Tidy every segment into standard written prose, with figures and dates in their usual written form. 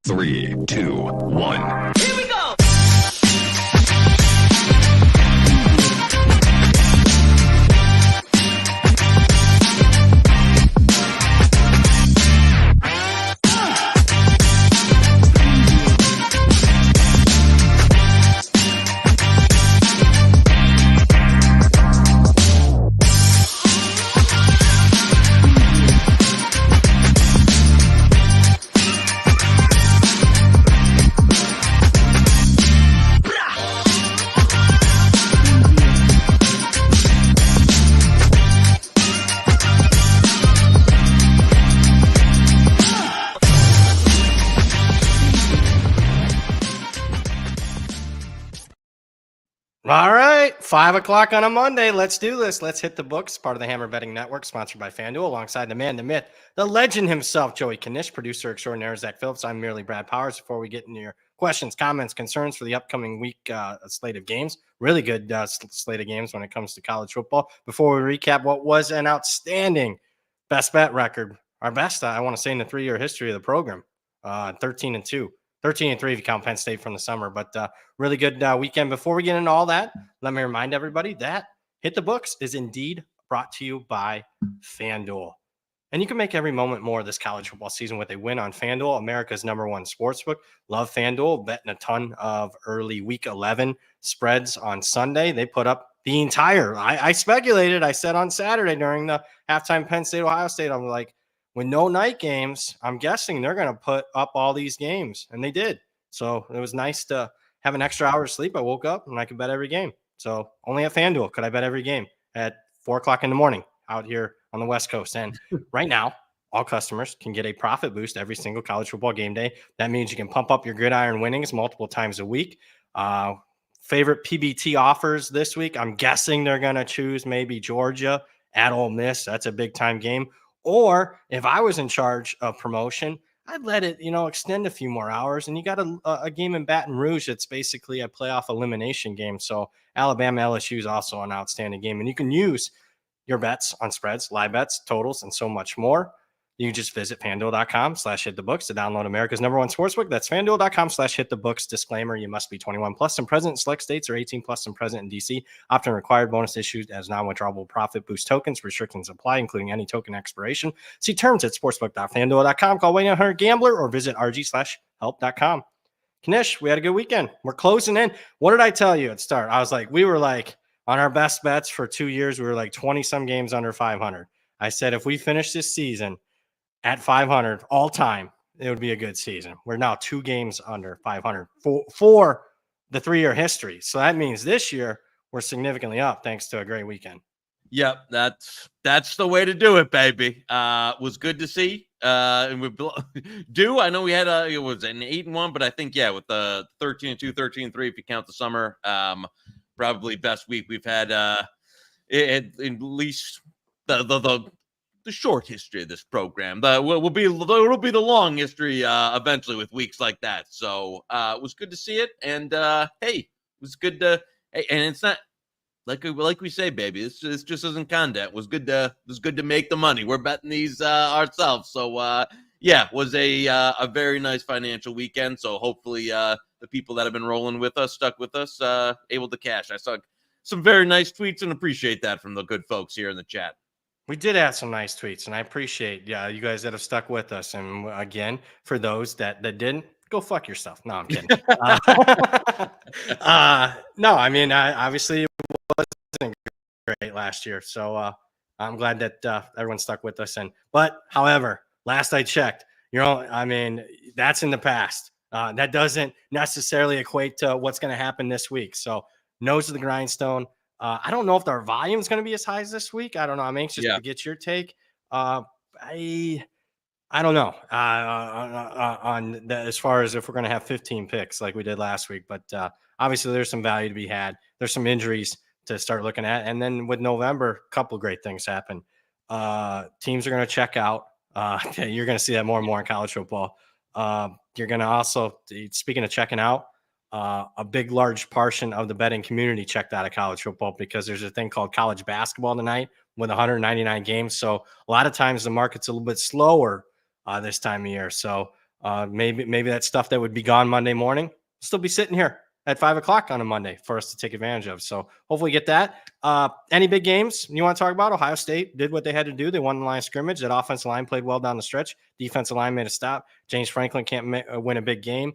3, 2, 1. Here we go! All right, 5 o'clock on a Monday. Let's do this. Let's hit the books. Part of the Hammer Betting Network, sponsored by FanDuel, alongside the man, the myth, the legend himself, Joey Knish, producer extraordinaire Zach Phillips. I'm merely Brad Powers. Before we get into your questions, comments, concerns for the upcoming week slate of games, really good slate of games when it comes to college football. Before we recap what was an outstanding best bet record, our best, I want to say, in the 3-year history of the program, 13-2. 13-3 if you count Penn State from the summer, but really good weekend. Before we get into all that, let me remind everybody that Hit the Books is indeed brought to you by FanDuel. And you can make every moment more this college football season with a win on FanDuel, America's #1 sportsbook. Love FanDuel, betting a ton of early week 11 spreads on Sunday. They put up the entire, I speculated, I said on Saturday during the halftime Penn State, Ohio State, I'm like, with no night games, I'm guessing they're going to put up all these games, and they did. So it was nice to have an extra hour of sleep. I woke up and I could bet every game. So only at FanDuel could I bet every game at 4 o'clock in the morning out here on the West Coast. And right now, all customers can get a profit boost every single college football game day. That means you can pump up your gridiron winnings multiple times a week. Favorite PBT offers this week, I'm guessing they're going to choose maybe Georgia at Ole Miss. That's a big-time game. Or if I was in charge of promotion, I'd let it, extend a few more hours. And you got a game in Baton Rouge that's basically a playoff elimination game. So Alabama LSU is also an outstanding game. And you can use your bets on spreads, live bets, totals, and so much more. You just visit FanDuel.com/hitthebooks to download America's #1 sportsbook. That's FanDuel.com/hitthebooks. Disclaimer, you must be 21 plus and present in select states or 18 plus and present in D.C. Often required. Bonus issued as non-withdrawable profit boost tokens. Restrictions apply, including any token expiration. See terms at sportsbook.fanduel.com. Call 1-800-GAMBLER or visit rg/help.com. Knish, we had a good weekend. We're closing in. What did I tell you at start? I was like, we were like on our best bets for 2 years. We were like 20-some games under 500. I said, if we finish this season at 500 all time, it would be a good season. We're now 2 games under 500 for the 3-year history. So that means this year we're significantly up thanks to a great weekend. Yep, that's the way to do it, baby. Was good to see. And we I know we had it was an 8-1, but I think with the 13-2, 13-3 if you count the summer, probably best week we've had at least the short history of this program. It'll be the long history eventually with weeks like that. So it was good to see it, and hey, it was good to. Hey, and it's not like we say, baby. This just isn't content. It was good to make the money. We're betting these ourselves. So was a very nice financial weekend. So hopefully the people that have been rolling with us, stuck with us, able to cash. I saw some very nice tweets and appreciate that from the good folks here in the chat. We did have some nice tweets, and I appreciate you guys that have stuck with us. And again, for those that didn't, go fuck yourself. No, I'm kidding. No, I mean, obviously it wasn't great last year. So I'm glad that everyone stuck with us. But however, last I checked, that's in the past. That doesn't necessarily equate to what's going to happen this week. So nose of the grindstone. I don't know if our volume is going to be as high as this week. I don't know. I'm anxious to get your take. I don't know on that as far as if we're going to have 15 picks like we did last week. But obviously, there's some value to be had. There's some injuries to start looking at. And then with November, a couple of great things happen. Teams are going to check out. You're going to see that more and more in college football. You're going to also, speaking of checking out, a big, large portion of the betting community checked out of college football because there's a thing called college basketball tonight with 199 games. So a lot of times the market's a little bit slower this time of year. So Maybe that stuff that would be gone Monday morning still be sitting here at 5 o'clock on a Monday for us to take advantage of. So hopefully get that. Any big games you want to talk about? Ohio State did what they had to do. They won the line of scrimmage. That offensive line played well down the stretch. Defensive line made a stop. James Franklin can't win a big game.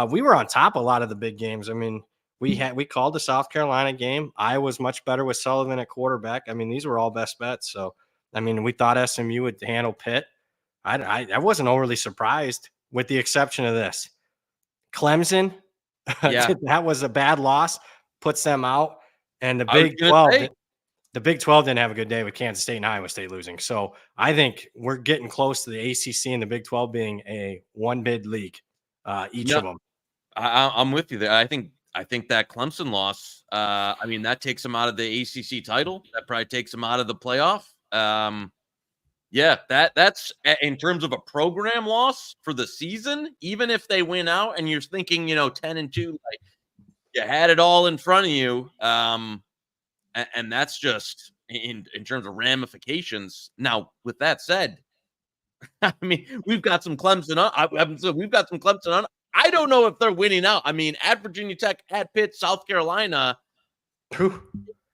We were on top of a lot of the big games. I mean, we called the South Carolina game. I was much better with Sullivan at quarterback. I mean, these were all best bets. So, I mean, we thought SMU would handle Pitt. I wasn't overly surprised, with the exception of this. Clemson, Yeah. that was a bad loss, puts them out. And the Big 12, the Big 12 didn't have a good day with Kansas State and Iowa State losing. So I think we're getting close to the ACC and the Big 12 being a one-bid league, each of them. I'm with you there. I think that Clemson loss, I mean, that takes them out of the ACC title. That probably takes them out of the playoff. Yeah, that's in terms of a program loss for the season. Even if they win out, and you're thinking, 10-2, like you had it all in front of you, and that's just in terms of ramifications. Now, with that said, I mean, we've got some Clemson on. We've got some Clemson on. I don't know if they're winning out. I mean, at Virginia Tech, at Pitt, South Carolina. Whew.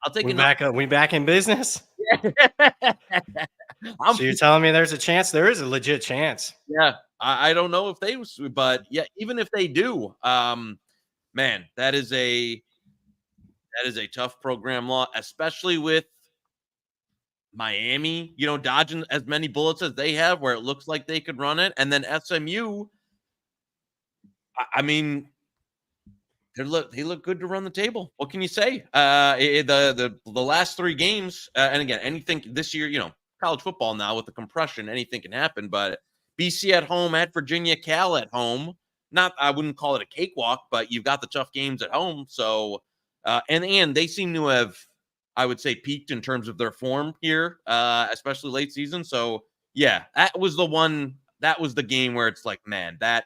I'll take it. We back in business. So you're telling me there's a chance? There is a legit chance. Yeah, I don't know if they, but yeah, even if they do, man, that is a tough program law, especially with Miami, dodging as many bullets as they have, where it looks like they could run it, and then SMU. I mean, they look good to run the table. What can you say? The last 3 games, and again, anything this year, college football now with the compression, anything can happen. But BC at home, at Virginia, Cal at home. I wouldn't call it a cakewalk, but you've got the tough games at home. So, and they seem to have, I would say, peaked in terms of their form here, especially late season. So, yeah, that was the one. That was the game where it's like, man, that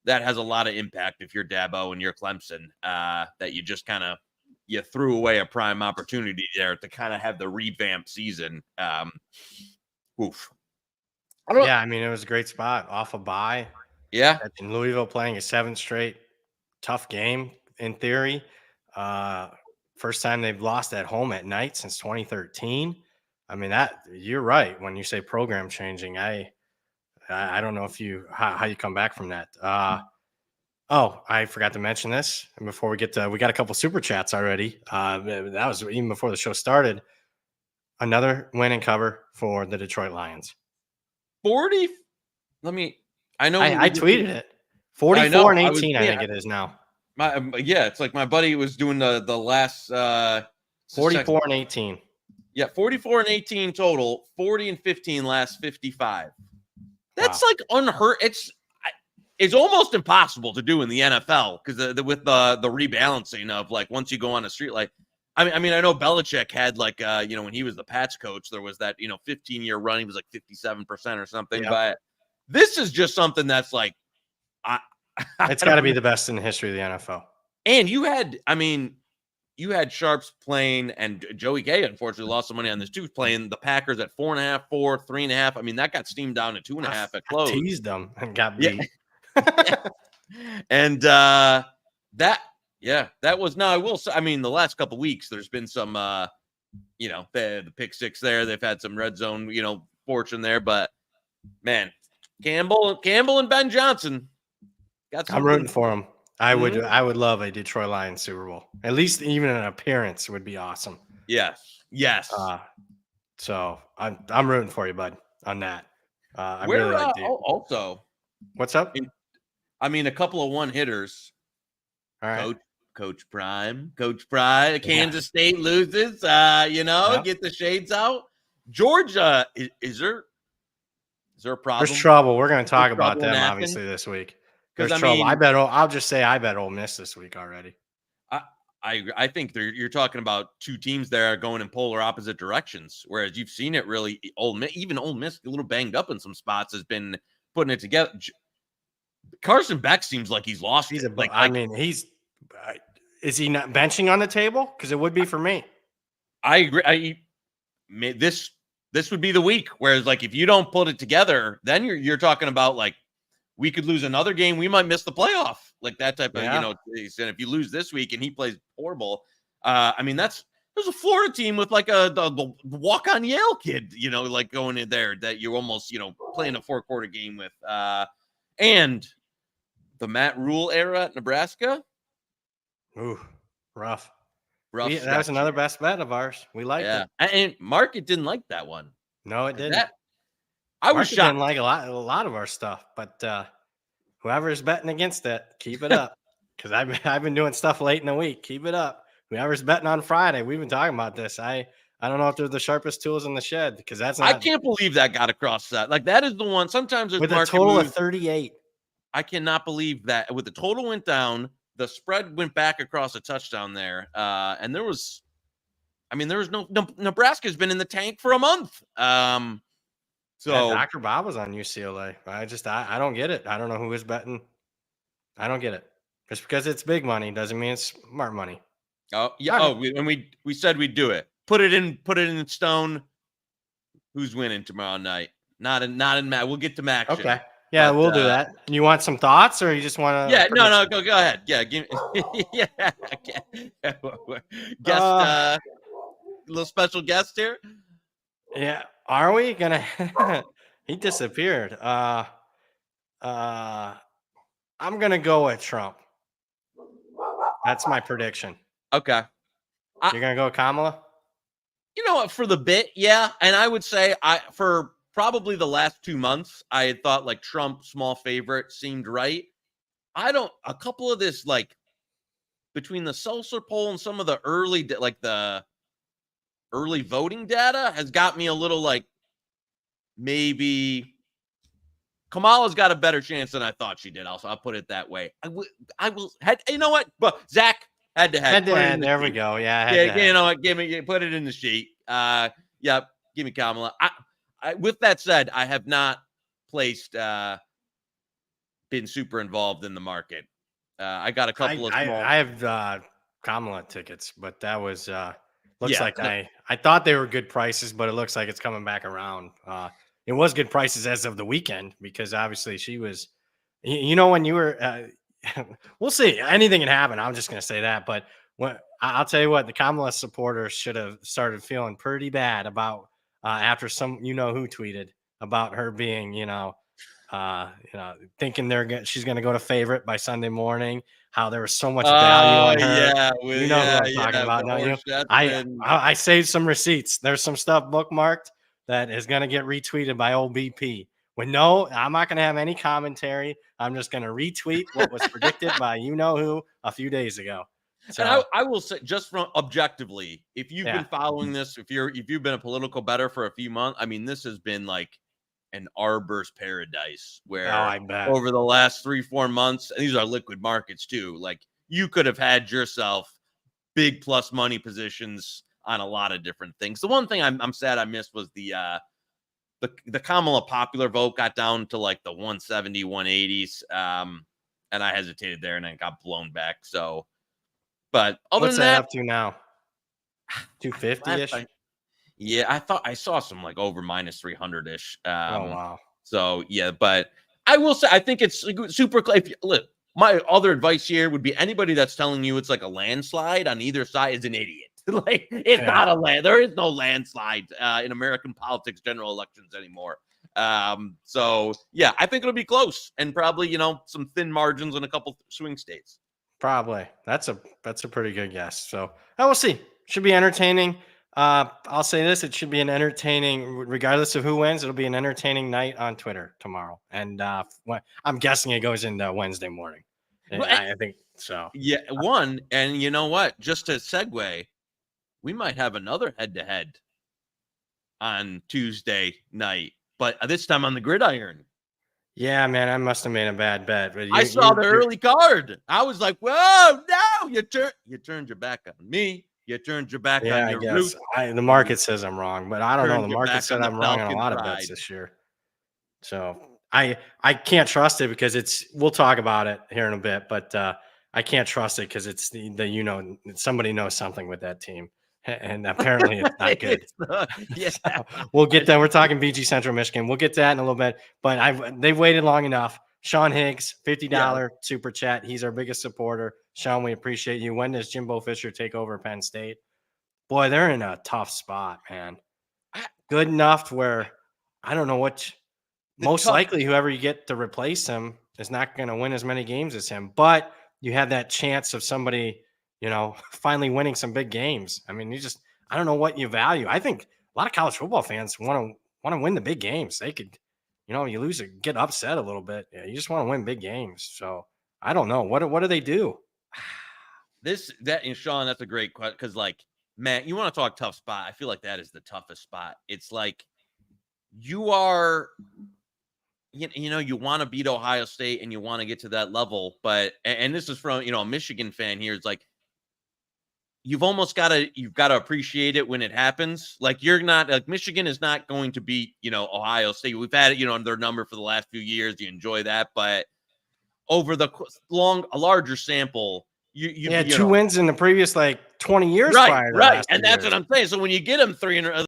has a lot of impact if you're Dabo and you're Clemson, that you just kind of you threw away a prime opportunity there to kind of have the revamp season. Oof. Yeah, I mean, it was a great spot off a bye. Yeah. In Louisville playing a 7th straight tough game in theory. First time they've lost at home at night since 2013. I mean, you're right when you say program changing. I don't know how you come back from that. Oh, I forgot to mention this. And before we got a couple super chats already. That was even before the show started. Another win and cover for the Detroit Lions. 40. I know I tweeted it. 44 and 18, I think it is now. It's like my buddy was doing the last 44 and 18. Yeah, 44 and 18 total, 40 and 15 last 55. That's like unheard. It's almost impossible to do in the NFL because with the rebalancing of like once you go on a street, like I mean I know Belichick had like when he was the Pats coach, there was that 15-year run, he was like 57% or something. Yep. But this is just something that's like it's got to be the best in the history of the NFL. And you had Sharps playing, and Joey Gay unfortunately lost some money on this too, playing the Packers at 4.5, 4, 3.5. I mean, that got steamed down to 2.5 at close. Teased them and got beat. Yeah. And that was I will say, I mean, the last couple of weeks there's been some the pick six there. They've had some red zone, fortune there, but man, Campbell and Ben Johnson got some. I'm rooting for him. I would love a Detroit Lions Super Bowl. At least even an appearance would be awesome. Yes. So I'm rooting for you, bud, on that. I really like Dave. Also, what's up? A couple of one hitters. All right. Coach Prime. Kansas State loses. Get the shades out. Georgia, is there a problem? There's trouble. We're going to talk about them obviously this week. There's trouble. I'll just say I bet Ole Miss this week already. I think you're talking about two teams there going in polar opposite directions. Whereas you've seen it really, Ole Miss, a little banged up in some spots, has been putting it together. Carson Beck seems like he's lost. Is he not benching on the table? Because it would be for me. I agree. This would be the week. Whereas, like, if you don't put it together, then you're talking about like we could lose another game. We might miss the playoff, like that type of, Yeah. you know, and if you lose this week and he plays horrible, I mean, there's a Florida team with like the walk-on Yale kid, you know, like going in there that you're almost, you know, playing a 4-quarter game with. And the Matt Rule era at Nebraska. Ooh, rough. Rough That was stretch. another best bet of ours. We liked it. And Market didn't like that one. No, it didn't. I was Market shocked. didn't like a lot of our stuff, but whoever's betting against it, keep it up. Because I've been doing stuff late in the week. Keep it up. Whoever's betting on Friday, we've been talking about this. I don't know if they're the sharpest tools in the shed because that's not. I can't believe that got across that. Like that is the one. Sometimes there's with a market total moves. of 38. I cannot believe that with the total went down, the spread went back across a touchdown there, and there was no Nebraska's been in the tank for a month. So Yeah, Dr. Bob was on UCLA. I don't get it. I don't know who is betting. I don't get it. Just because it's big money doesn't mean it's smart money. Oh yeah. We said we'd do it. Put it in stone. Who's winning tomorrow night? Not in Matt. We'll get to Mac. Okay. Yeah, we'll do that. You want some thoughts, or you just want to? Yeah, no, go ahead. Yeah, give me. Yeah, guest, little special guest here. Yeah, are we gonna? He disappeared. I'm gonna go with Trump. That's my prediction. Okay. You're gonna go with Kamala? You know what? For the bit, yeah. And I would say for probably the last 2 months, I had thought like Trump, small favorite, seemed right. A couple of this, like between the Seltzer poll and some of the early voting data has got me a little like maybe Kamala's got a better chance than I thought she did. Also, I'll put it that way. You know what? But Zach, head to head. There we go. Yeah. You know what? Put it in the sheet. Yep. Give me Kamala. With that said, I have not placed, been super involved in the market. I got a couple of small. I have Kamala tickets, but that was I thought they were good prices, but it looks like it's coming back around. It was good prices as of the weekend because obviously she was, when you were. We'll see. Anything can happen. I'm just going to say that. But I'll tell you what, the Kamala supporters should have started feeling pretty bad about after some who tweeted about her being thinking she's going to go to favorite by Sunday morning. How there was so much value on her. Yeah, who I'm talking about. Don't you? I saved some receipts. There's some stuff bookmarked that is going to get retweeted by old BP. I'm not going to have any commentary. I'm just going to retweet what was predicted by who a few days ago. So, and I will say, just from objectively, if you've been following this, if you've been a political bettor for a few months, I mean, this has been like an arbor's paradise where over the last 3-4 months, and these are liquid markets too, like you could have had yourself big plus money positions on a lot of different things. The one thing I'm sad I missed was the Kamala popular vote got down to like the 170, 180s. And I hesitated there and then got blown back. So, but other what's than that, up to now? 250-ish? Yeah, I thought I saw some like over minus 300-ish. Oh, wow. So, yeah, but I will say, I think it's super. Look, my other advice here would be anybody that's telling you it's like a landslide on either side is an idiot. Like it's not a land. There is no landslide in American politics, general elections anymore. So yeah, I think it'll be close and probably some thin margins in a couple swing states. Probably that's a pretty good guess. So I will see. Should be entertaining. I'll say this: it should be an entertaining, regardless of who wins. It'll be an entertaining night on Twitter tomorrow, and I'm guessing it goes into Wednesday morning. I think so. Yeah, and you know what? Just to segue. We might have another head-to-head on Tuesday night, but this time on the gridiron. Yeah, man, I must have made a bad bet. But I saw the early card. I was like, "Whoa, no! You turned your back on me. You turned your back on your roots." The market says I'm wrong, but I don't know. The market said I'm wrong on a lot of bets this year. So I can't trust it because we'll talk about it here in a bit, but I can't trust it because it's somebody knows something with that team. And apparently it's not good. So we'll get that. We're talking BG Central Michigan. We'll get to that in a little bit. But they've waited long enough. Sean Higgs, $50 Yeah. super chat. He's our biggest supporter. Sean, we appreciate you. When does Jimbo Fisher take over Penn State? Boy, they're in a tough spot, man. Good enough to where I don't know what. Most likely, whoever you get to replace him is not going to win as many games as him. But you have that chance of somebody, finally winning some big games. I mean, I don't know what you value. I think a lot of college football fans want to win the big games. They could, you lose or get upset a little bit. Yeah, you just want to win big games. So I don't know. What do they do? And Sean, that's a great question. Because, man, you want to talk tough spot. I feel like that is the toughest spot. It's like you are, you want to beat Ohio State and you want to get to that level. But, and this is from, a Michigan fan here. It's like, you've got to appreciate it when it happens. Like, you're not, like, Michigan is not going to beat, Ohio State. We've had it, their number for the last few years. You enjoy that. But over a larger sample, you had two wins in the previous 20 years prior to right. And that's what I'm saying. So when you get them 300,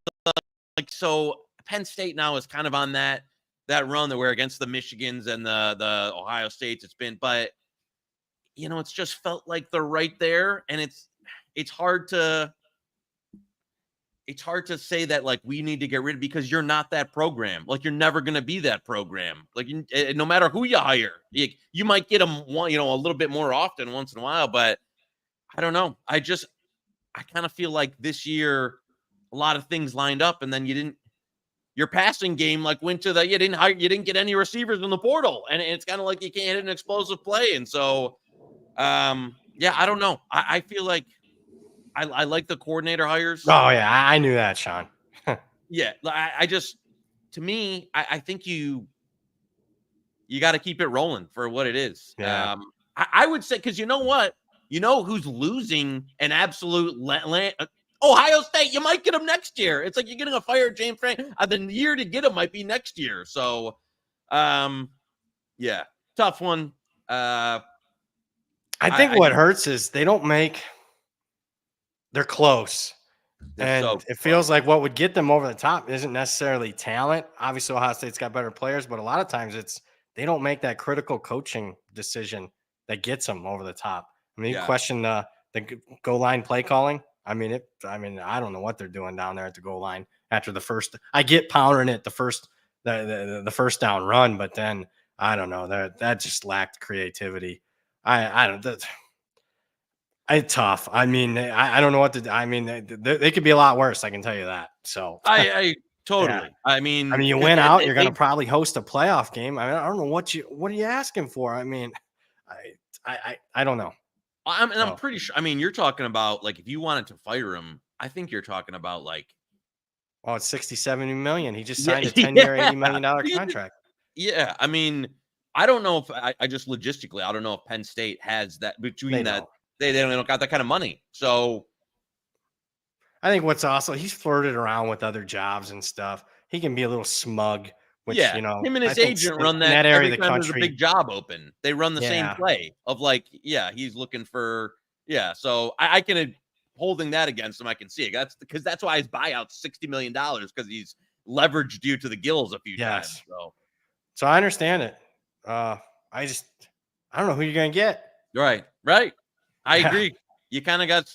so Penn State now is kind of on that run that we're against the Michigans and the Ohio States. It's been, but it's just felt like they're right there, and it's hard to say that we need to get rid of, because you're not that program. You're never going to be that program. No matter who you hire, you might get them one, a little bit more often once in a while, but I don't know. I kind of feel like this year, a lot of things lined up, and then your passing game went to you didn't get any receivers in the portal, and it's kind of like you can't hit an explosive play. And so, I don't know. I feel like I like the coordinator hires. Oh yeah, I knew that, Sean. Yeah, to me, I think you got to keep it rolling for what it is. Yeah. I would say, because you know what, who's losing an absolute Ohio State. You might get them next year. It's like you're getting a fired James Frank. The year to get him might be next year. So, tough one. I think what hurts is they don't make. They're close. And it feels like what would get them over the top isn't necessarily talent. Obviously, Ohio State's got better players, but a lot of times they don't make that critical coaching decision that gets them over the top. I mean, you question the goal line play calling. I mean, I don't know what they're doing down there at the goal line after the first. I get powering it the first down run, but then I don't know, that just lacked creativity. I don't. It's tough. I mean, I don't know what to do. I mean, they could be a lot worse. I can tell you that. So I totally. Yeah. I mean, you win out, you're going to probably host a playoff game. I mean, I don't know what are you asking for? I mean, I don't know. I'm pretty sure. I mean, you're talking about if you wanted to fire him, I think you're talking about it's $60-70 million. He just signed a 10-year, $80 million contract. Yeah, I mean, I don't know if I just logistically, I don't know if Penn State has that between that. They don't got that kind of money. So I think what's also, he's flirted around with other jobs and stuff. He can be a little smug, which, him and his agent run that area of the country. There's a big job open. They run the same play of he's looking for, So I can, holding that against him, I can see it. That's why his buyout's $60 million, because he's leveraged you to the gills a few times. So I understand it. I don't know who you're going to get. Right. I agree. You kind of got,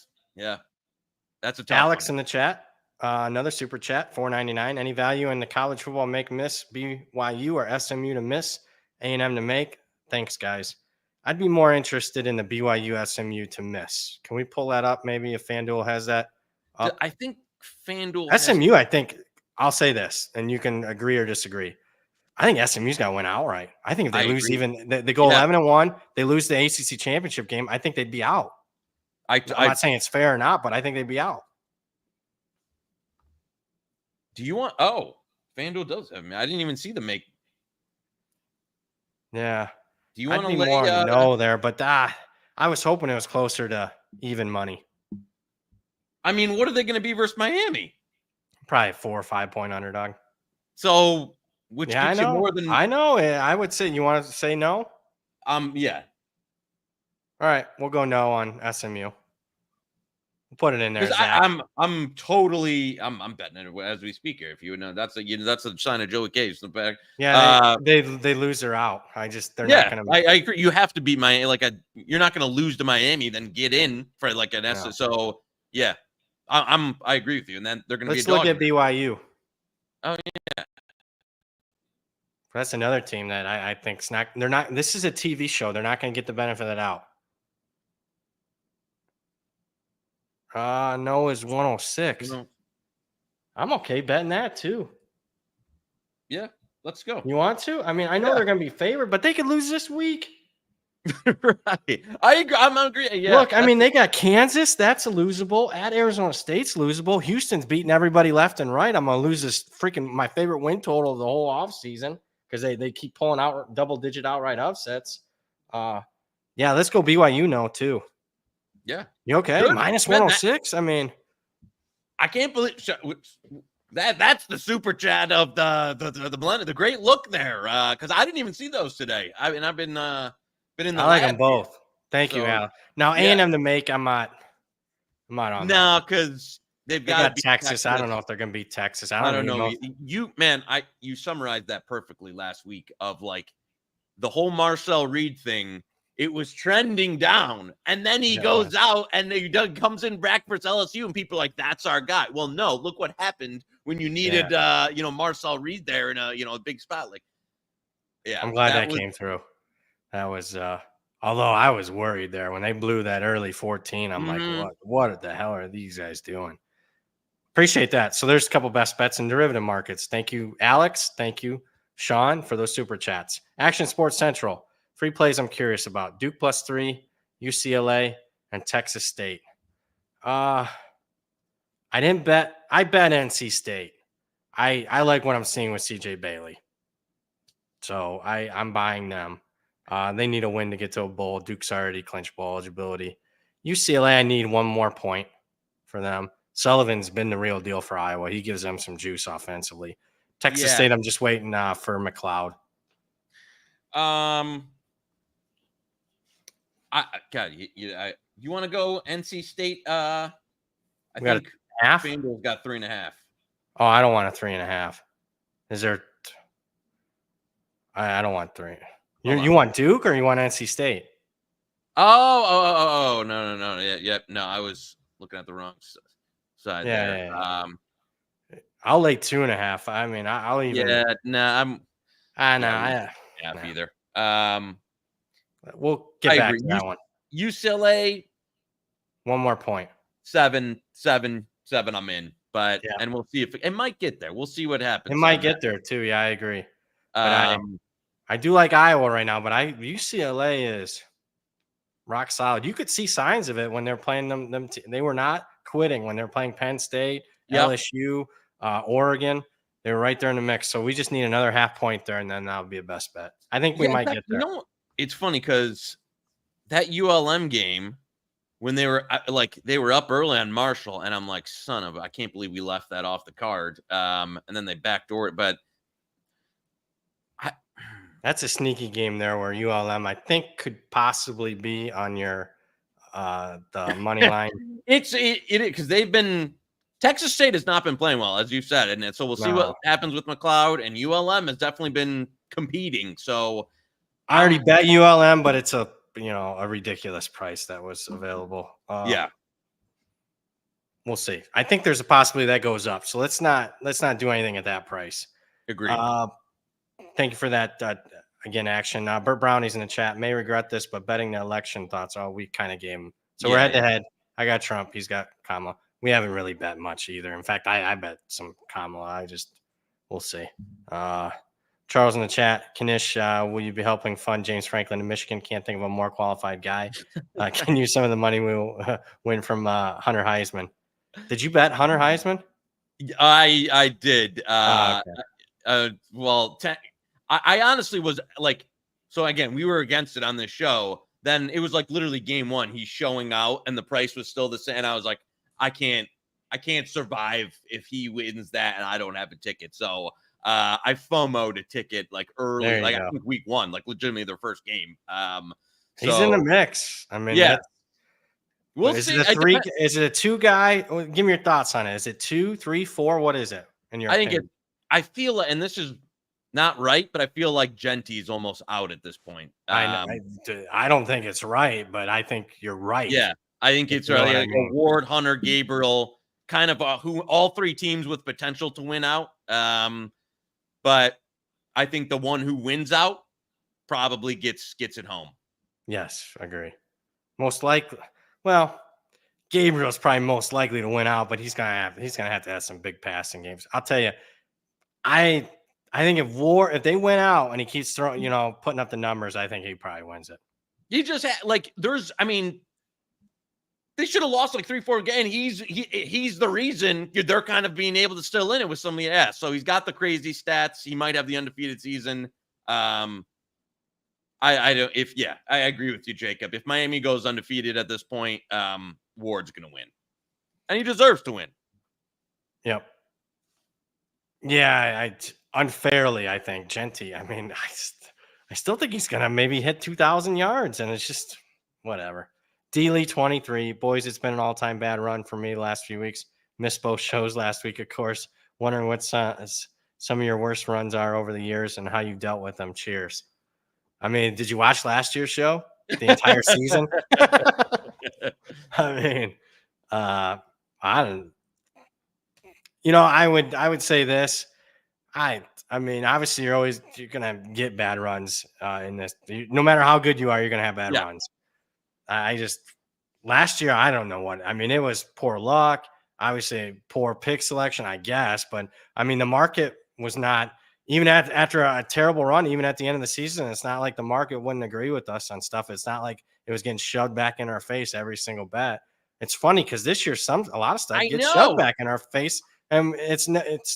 that's a tough Alex one. in the chat, another super chat, $4.99. Any value in the college football miss BYU or SMU to miss, A&M to make? Thanks, guys. I'd be more interested in the BYU SMU to miss. Can we pull that up? Maybe if FanDuel has that up? I think FanDuel SMU, I think, I'll say this, and you can agree or disagree. I think SMU's got to win outright. I think if they lose, they go 11-1, they lose the ACC championship game, I think they'd be out. I'm not saying it's fair or not, but I think they'd be out. Do you want? FanDuel does. I mean, I didn't even see them make. Yeah. Do you want to lay no there? But I was hoping it was closer to even money. I mean, what are they going to be versus Miami? Probably 4 or 5 point underdog. So, which gets you more than I know. I would say, you want to say no? Yeah. All right, we'll go no on SMU. Put it in there, Because Zach. I'm totally I'm betting it as we speak here. If you know, that's a sign of Joey Case. In fact, Yeah, they lose, they're out. They're not gonna. I agree. You have to beat Miami. You're not going to lose to Miami, then get in for like an S. No. So yeah, I agree with you. And then they're going to be a Let's look dog. at BYU. Oh yeah, That's another team that I think's not. They're not. This is a TV show. They're not going to get the benefit of the doubt. No is 106. I'm okay betting that too. Yeah, let's go. You want to? I mean, I know they're going to be favored, but they could lose this week. Right. I agree. I'm agree. Yeah. Look, I mean, they got Kansas. That's a losable. At Arizona State's losable. Houston's beating everybody left and right. I'm going to lose this freaking my favorite win total of the whole offseason because they keep pulling out double-digit outright upsets. Yeah, let's go BYU no too. Yeah. You okay? Good. Minus 106? I mean, I can't believe that's the super chat of the blend. The great look there. Because I didn't even see those today. I've been in the I like them lab both. here. Thank you, So, Al. Now A&M to make, I'm not on that. No, because they got Texas. I don't know if they're going to beat Texas. I don't know. You summarized that perfectly last week of like the whole Marcel Reed thing. It was trending down, and then he goes out and he comes in back for LSU, and people are like, "That's our guy." Well, no, look what happened when you needed, Marcel Reed there in a big spot. Like, yeah, I'm glad that came through. That was, although I was worried there when they blew that early 14. I'm like, what the hell are these guys doing? Appreciate that. So there's a couple best bets in derivative markets. Thank you, Alex. Thank you, Sean, for those super chats. Action Sports Central. Free plays I'm curious about. Duke +3, UCLA, and Texas State. I didn't bet. I bet NC State. I like what I'm seeing with CJ Bailey. So I'm buying them. They need a win to get to a bowl. Duke's already clinched bowl eligibility. UCLA, I need one more point for them. Sullivan's been the real deal for Iowa. He gives them some juice offensively. Texas State, I'm just waiting for McLeod. You want to go NC State? I think half. FanDuel's got 3.5. Oh, I don't want a 3.5. Is there? I don't want 3. You want Duke or you want NC State? Oh, no. Yeah. No, I was looking at the wrong side there. Yeah. I'll lay 2.5. I mean, I'll even. Yeah, no, either. We'll get back to that one. UCLA, one more point. 7. I'm in, but and we'll see if it might get there. We'll see what happens. It might get there too. Yeah, I agree. But I do like Iowa right now, but UCLA is rock solid. You could see signs of it when they're playing them. They were not quitting when they're playing Penn State, LSU, Oregon. They were right there in the mix. So we just need another half point there, and then that'll be a best bet. I think we might get there. It's funny because that ULM game, when they were up early on Marshall, and I'm like, I can't believe we left that off the card. And then they backdoor it, but that's a sneaky game there where ULM, I think, could possibly be on your the money line. It because they've been Texas State has not been playing well, as you said, and so we'll see what happens with McLeod, and ULM has definitely been competing. So I already bet ULM, but it's a ridiculous price that was available. We'll see. I think there's a possibility that goes up. So let's not do anything at that price. Agreed. Thank you for that. Again, action. Bert Brownie's in the chat. May regret this, but betting the election thoughts. We kind of gave him. So we're head to head. I got Trump. He's got Kamala. We haven't really bet much either. In fact, I bet some Kamala. We'll see. Charles in the chat. Knish, will you be helping fund James Franklin in Michigan? Can't think of a more qualified guy. Can use some of the money we'll win from Hunter Heisman. Did you bet Hunter Heisman? I did. Okay. I honestly was like, so again, we were against it on this show. Then it was like literally game one. He's showing out and the price was still the same. And I was like, I can't survive if he wins that and I don't have a ticket. So I FOMO'd a ticket like early, like I think week one, like legitimately their first game. He's in the mix. I mean, We'll Is see. it a three? Is it a two guy? Give me your thoughts on it. Is it 2, 3, 4? What is it in your I think opinion? I feel like, and this is not right, but I feel like Genty's almost out at this point. I don't think it's right, but I think you're right. Yeah, I think If it's you know what I a mean. Ward, Hunter, Gabriel, kind of who all three teams with potential to win out. But I think the one who wins out probably gets it home. Yes, agree. Most likely. Well, Gabriel's probably most likely to win out, but he's gonna have to have some big passing games. I'll tell you, I I think if they win out and he keeps throwing, putting up the numbers, I think he probably wins it. He just had they should have lost like 3-4 games. He's the reason they're kind of being able to still in it with some of the ass. So he's got the crazy stats. He might have the undefeated season. I agree with you, Jacob. If Miami goes undefeated at this point, Ward's gonna win. And he deserves to win. Yep. Yeah, unfairly, I think Genty. I mean, I still think he's gonna maybe hit 2,000 yards, and it's just whatever. Dealey 23. Boys, it's been an all-time bad run for me the last few weeks. Missed both shows last week, of course. Wondering what some of your worst runs are over the years and how you dealt with them. Cheers. I mean, did you watch last year's show? The entire season? I mean, I don't. I would say this. I mean, obviously, you're gonna get bad runs in this. No matter how good you are, you're gonna have bad runs. Last year, I don't know what. I mean, it was poor luck. Obviously, poor pick selection, I guess. But I mean, the market was not even after a terrible run. Even at the end of the season, it's not like the market wouldn't agree with us on stuff. It's not like it was getting shoved back in our face every single bet. It's funny because this year, a lot of stuff gets shoved back in our face. And it's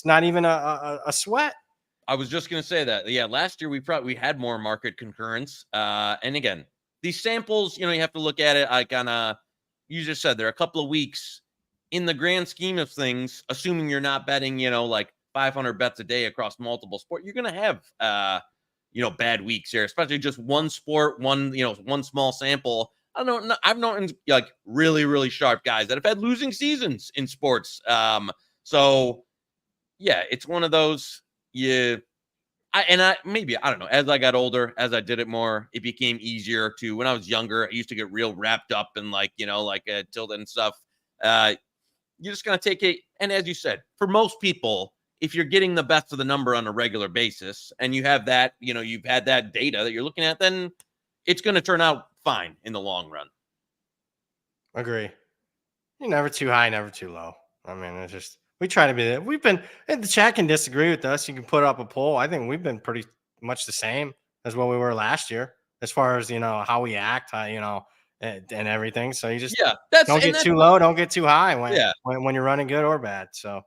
not even a sweat. I was just going to say that. Yeah, last year we had more market concurrence. And again, these samples, you have to look at it like you just said, there are a couple of weeks in the grand scheme of things, assuming you're not betting, like 500 bets a day across multiple sports, you're going to have, bad weeks here, especially just one sport, one small sample. I've known like really, really sharp guys that have had losing seasons in sports. So yeah, it's one of those. I don't know. As I got older, as I did it more, it became easier to. When I was younger, I used to get real wrapped up in tilde and stuff. You're just gonna take it. And as you said, for most people, if you're getting the best of the number on a regular basis, and you have that, you've had that data that you're looking at, then it's going to turn out fine in the long run. Agree. You're never too high, never too low. I mean, it's just. We try to be there. We've been, and the chat can disagree with us. You can put up a poll. I think we've been pretty much the same as what we were last year, as far as how we act, and everything. So you just don't get too low, don't get too high when you're running good or bad. So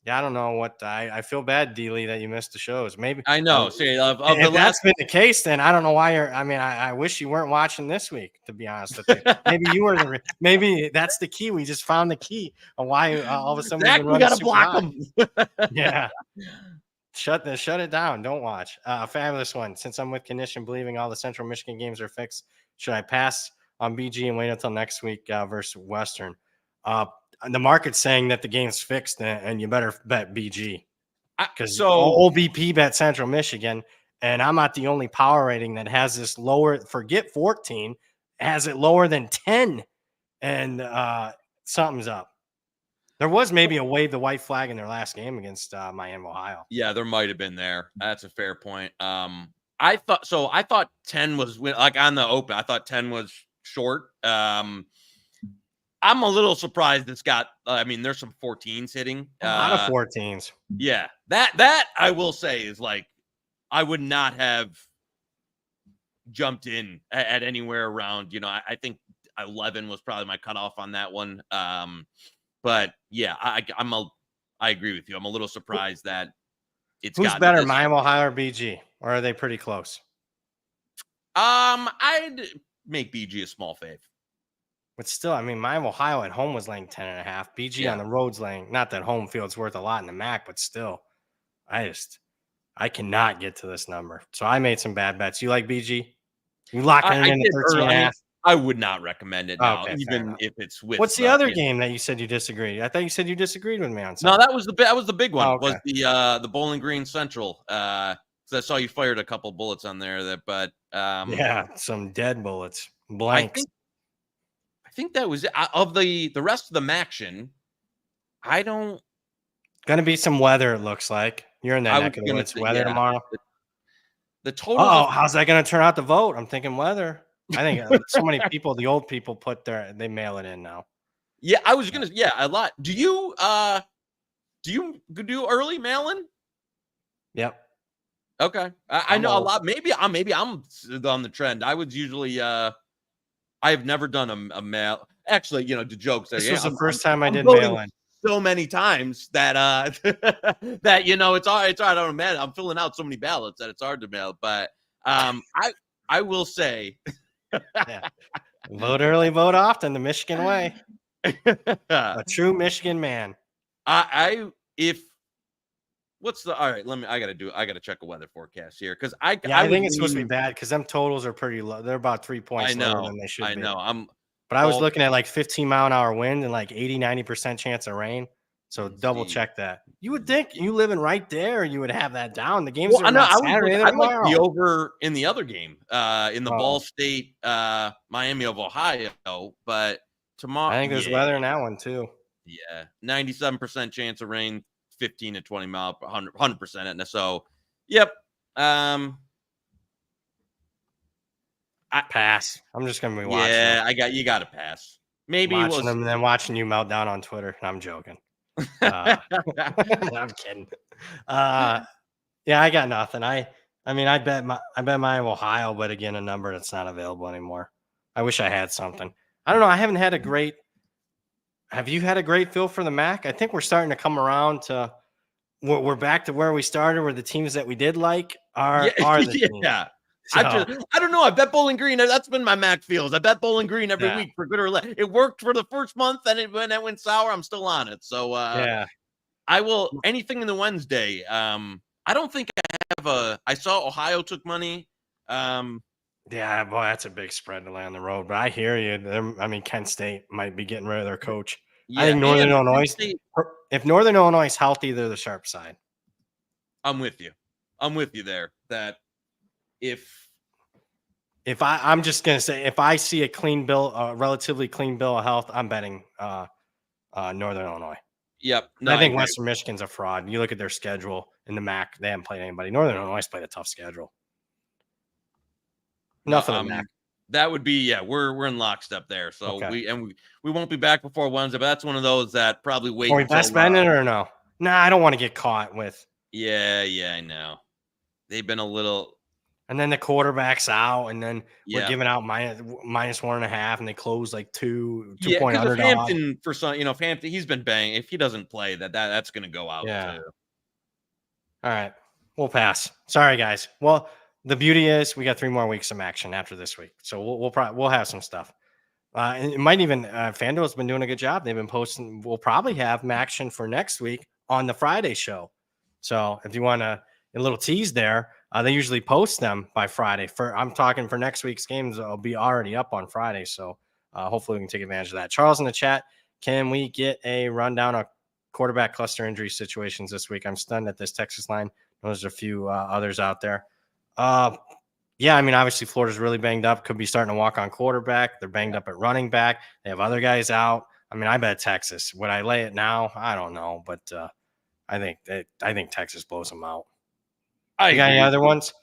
yeah, I don't know what I feel bad, Dealey, that you missed the shows. Maybe I know. If that's been the case, then I don't know why you're. I mean, I wish you weren't watching this week. To be honest with you, maybe you were. Maybe that's the key. We just found the key of why all of a sudden we got to block them. Yeah, shut it down. Don't watch. Fabulous one. Since I'm with Knish and believing all the Central Michigan games are fixed, should I pass on BG and wait until next week versus Western? The market's saying that the game's fixed and you better bet BG because OBP bet Central Michigan, and I'm not the only power rating that has this lower. Forget 14, has it lower than 10, and something's up. There was maybe a wave the white flag in their last game against Miami, Ohio. Yeah, there might have been there. That's a fair point. I thought 10 was like on the open. I thought 10 was short. I'm a little surprised it's got. There's some 14s hitting. A lot of 14s. Yeah, that I will say is like, I would not have jumped in at anywhere around. I think 11 was probably my cutoff on that one. But yeah, I agree with you. I'm a little surprised that it's. Who's better, Miami, Ohio, or BG, or are they pretty close? I'd make BG a small fave. But still, I mean, Miami, Ohio at home was laying 10.5. BG on the road's laying, not that home field's worth a lot in the MAC, but still, I cannot get to this number. So I made some bad bets. You like BG? You locking it in at 13.5? I would not recommend it now, Okay, fair even enough. if it's with. What's the other game that you said you disagreed? I thought you said you disagreed with me on No, something. that was the big one. Oh, Was okay. the Bowling Green Central? 'Cause I saw you fired a couple bullets on there. But Yeah, some dead bullets, I blanks. think that was it. Of the rest of the MACTION. I don't. Gonna be some weather. It looks like you're in that I was neck of the gonna woods. say, Weather yeah. tomorrow. The totals Oh, of how's that gonna turn out to vote? I'm thinking weather. I think so many people, the old people, they mail it in now. yeah, I was gonna a lot. Do you do early mail-in? Yep. Okay. I I'm know a old. lot. Maybe I'm on the trend. I was usually I've never done a mail. Actually, the jokes there. This Yeah, was the first time I I'm did voting mail in. so many times that that it's hard. I don't mail. I'm filling out so many ballots that it's hard to mail. But I will say Yeah. Vote early, vote often, the Michigan way. I A true Michigan man. if what's the all right, I gotta check a weather forecast here because Yeah, I I would think it's supposed to be lean. bad because them totals are pretty low. They're about 3 I points lower know, than they should I be. know. I'm But I was ball looking at like 15-mile-an-hour wind and like 80-90% chance of rain. So double NC. check that. You would think you living right there, you would have that down. The games Well, are I know not Saturday, they're I like the tomorrow. over in the other game, in the Oh, Ball State, Miami of Ohio, but tomorrow, I think there's yeah, weather in that one too. yeah, 97% chance of rain, 15 to 20 mile, 100%. And so, yep. Um, I, Pass. I'm just gonna be watching them. yeah, you got to pass. Maybe Watching we'll them see. and then watching you melt down on Twitter. I'm joking. Uh, I'm kidding. Uh, yeah, I got nothing. I mean, I bet my Ohio, but again, a number that's not available anymore. I wish I had something. I don't know. I haven't had a great. Have you had a great feel for the MAC? I think we're starting to come around to. We're back to where we started, where the teams that we did like Yeah, are the teams. yeah. So I don't know. I bet Bowling Green. That's been my Mac feels. I bet Bowling Green every yeah, week for good or less. It worked for the first month, and when that went sour, I'm still on it. So yeah, I will anything in the Wednesday. I don't think I have a. I saw Ohio took money. yeah. Boy, that's a big spread to lay on the road. But I hear you. I mean, Kent State might be getting rid of their coach. I Yeah, think Northern and Penn Illinois. State, If Northern Illinois is healthy, they're the sharp side. I'm with you. I'm with you there. That if I'm just gonna say, if I see a relatively clean bill of health, I'm betting Northern Illinois. yep, no, I I think agree. Western Michigan's a fraud. You look at their schedule in the MAC; they haven't played anybody. Northern Illinois played a tough schedule. No, Enough of the MAC. that would be we're in lockstep there. So Okay. we won't be back before Wednesday, but that's one of those that probably wait Are we until best betting it or no? Nah, I don't want to get caught with. yeah, I know. They've been a little And then the quarterback's out, and then we're yeah. giving out minus 1.5, and they close like 2 point Because if underdog. Hampton for some, if Hampton he's been banged, if he doesn't play, that's going to go out Yeah. too. All right. We'll pass. Sorry, guys. Well, the beauty is we got 3 more weeks of action after this week. So we'll have some stuff. And it might even FanDuel's been doing a good job. They've been posting. We'll probably have action for next week on the Friday show. So if you want a little tease there, they usually post them by Friday. I'm talking for next week's games, it'll be already up on Friday. So hopefully we can take advantage of that. Charles in the chat, can we get a rundown of quarterback cluster injury situations this week? I'm stunned at this Texas line. There's a few others out there. Yeah, I mean, obviously Florida's really banged up. Could be starting to walk on quarterback. They're banged up at running back. They have other guys out. I mean, I bet Texas. Would I lay it now? I don't know, but I think Texas blows them out. I You got any agree. other ones?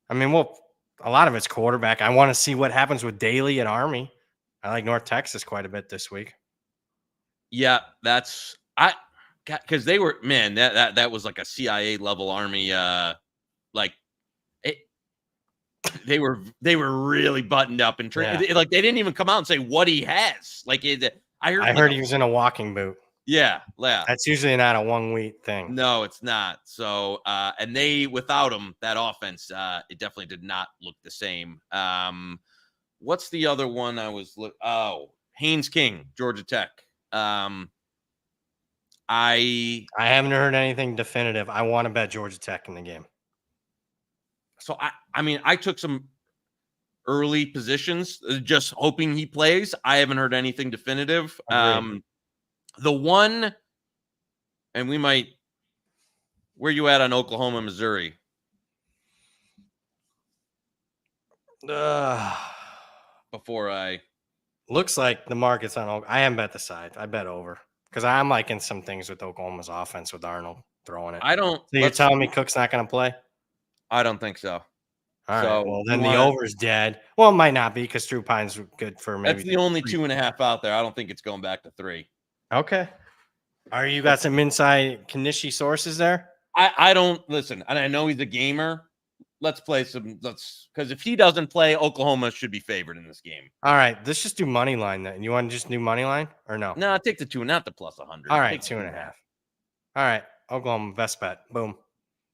I mean, a lot of it's quarterback. I want to see what happens with Daly and Army. I like North Texas quite a bit this week. Yeah, that's because they were that was like a CIA level Army. Like they were really buttoned up and like they didn't even come out and say what he has. Like I heard he was in a walking boot. Yeah. That's usually not a 1 week thing. No, it's not. So and they without him, that offense, it definitely did not look the same. What's the other one I was Haynes King, Georgia Tech. I haven't heard anything definitive. I want to bet Georgia Tech in the game. So I mean, I took some early positions, just hoping he plays. I haven't heard anything definitive. The one, and we might, where you at on Oklahoma, Missouri? Before I looks like the market's on. I am bet the side. I bet over because I'm liking some things with Oklahoma's offense with Arnold throwing it. I don't. So you're telling me Cook's not going to play? I don't think so. All So, right. Well, then the over's dead. Well, it might not be because Drew Pine's good for maybe. That's the only 2.5 out there. I don't think it's going back to 3. Okay. Are you got some inside Knish sources there? I don't listen, and I know he's a gamer. Let's play some. Because if he doesn't play, Oklahoma should be favored in this game. All right. Let's just do money line then. You want to just do money line or no? No, take the 2, not the plus 100. All right, 2.5. All right. Oklahoma best bet. Boom.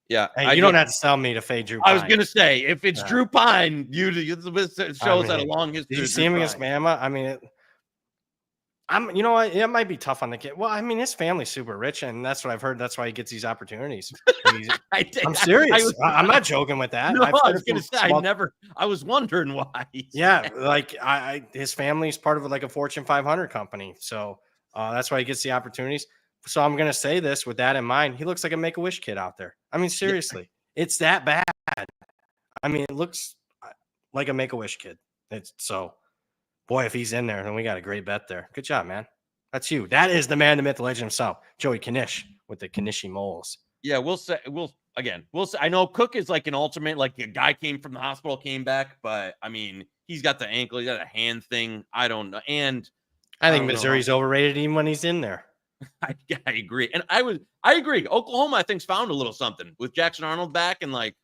Yeah. Hey, you don't have to tell me to fade Drew Pine. I was going to say, if it's Drew Pine, it shows that a long history. Did you see him against Bama? I mean, you know what? It might be tough on the kid. Well, I mean, his family's super rich, and that's what I've heard. That's why he gets these opportunities. I'm serious. I'm not joking with that. No, I was going to say, I was wondering why. Yeah, like his family's part of like a Fortune 500 company, so that's why he gets the opportunities. So I'm going to say this with that in mind. He looks like a Make-A-Wish kid out there. I mean, seriously, it's that bad. I mean, it looks like a Make-A-Wish kid. Boy, if he's in there, then we got a great bet there. Good job, man. That's you. That is the man, the myth, the legend himself, Joey Knish with the Knishi moles. Yeah, we'll say. I know Cook is like an ultimate, like a guy came from the hospital, came back, but I mean, he's got the ankle, he's got a hand thing. I don't know. And I think Missouri's overrated even when he's in there. I agree. And I agree. Oklahoma, I think's found a little something with Jackson Arnold back, and like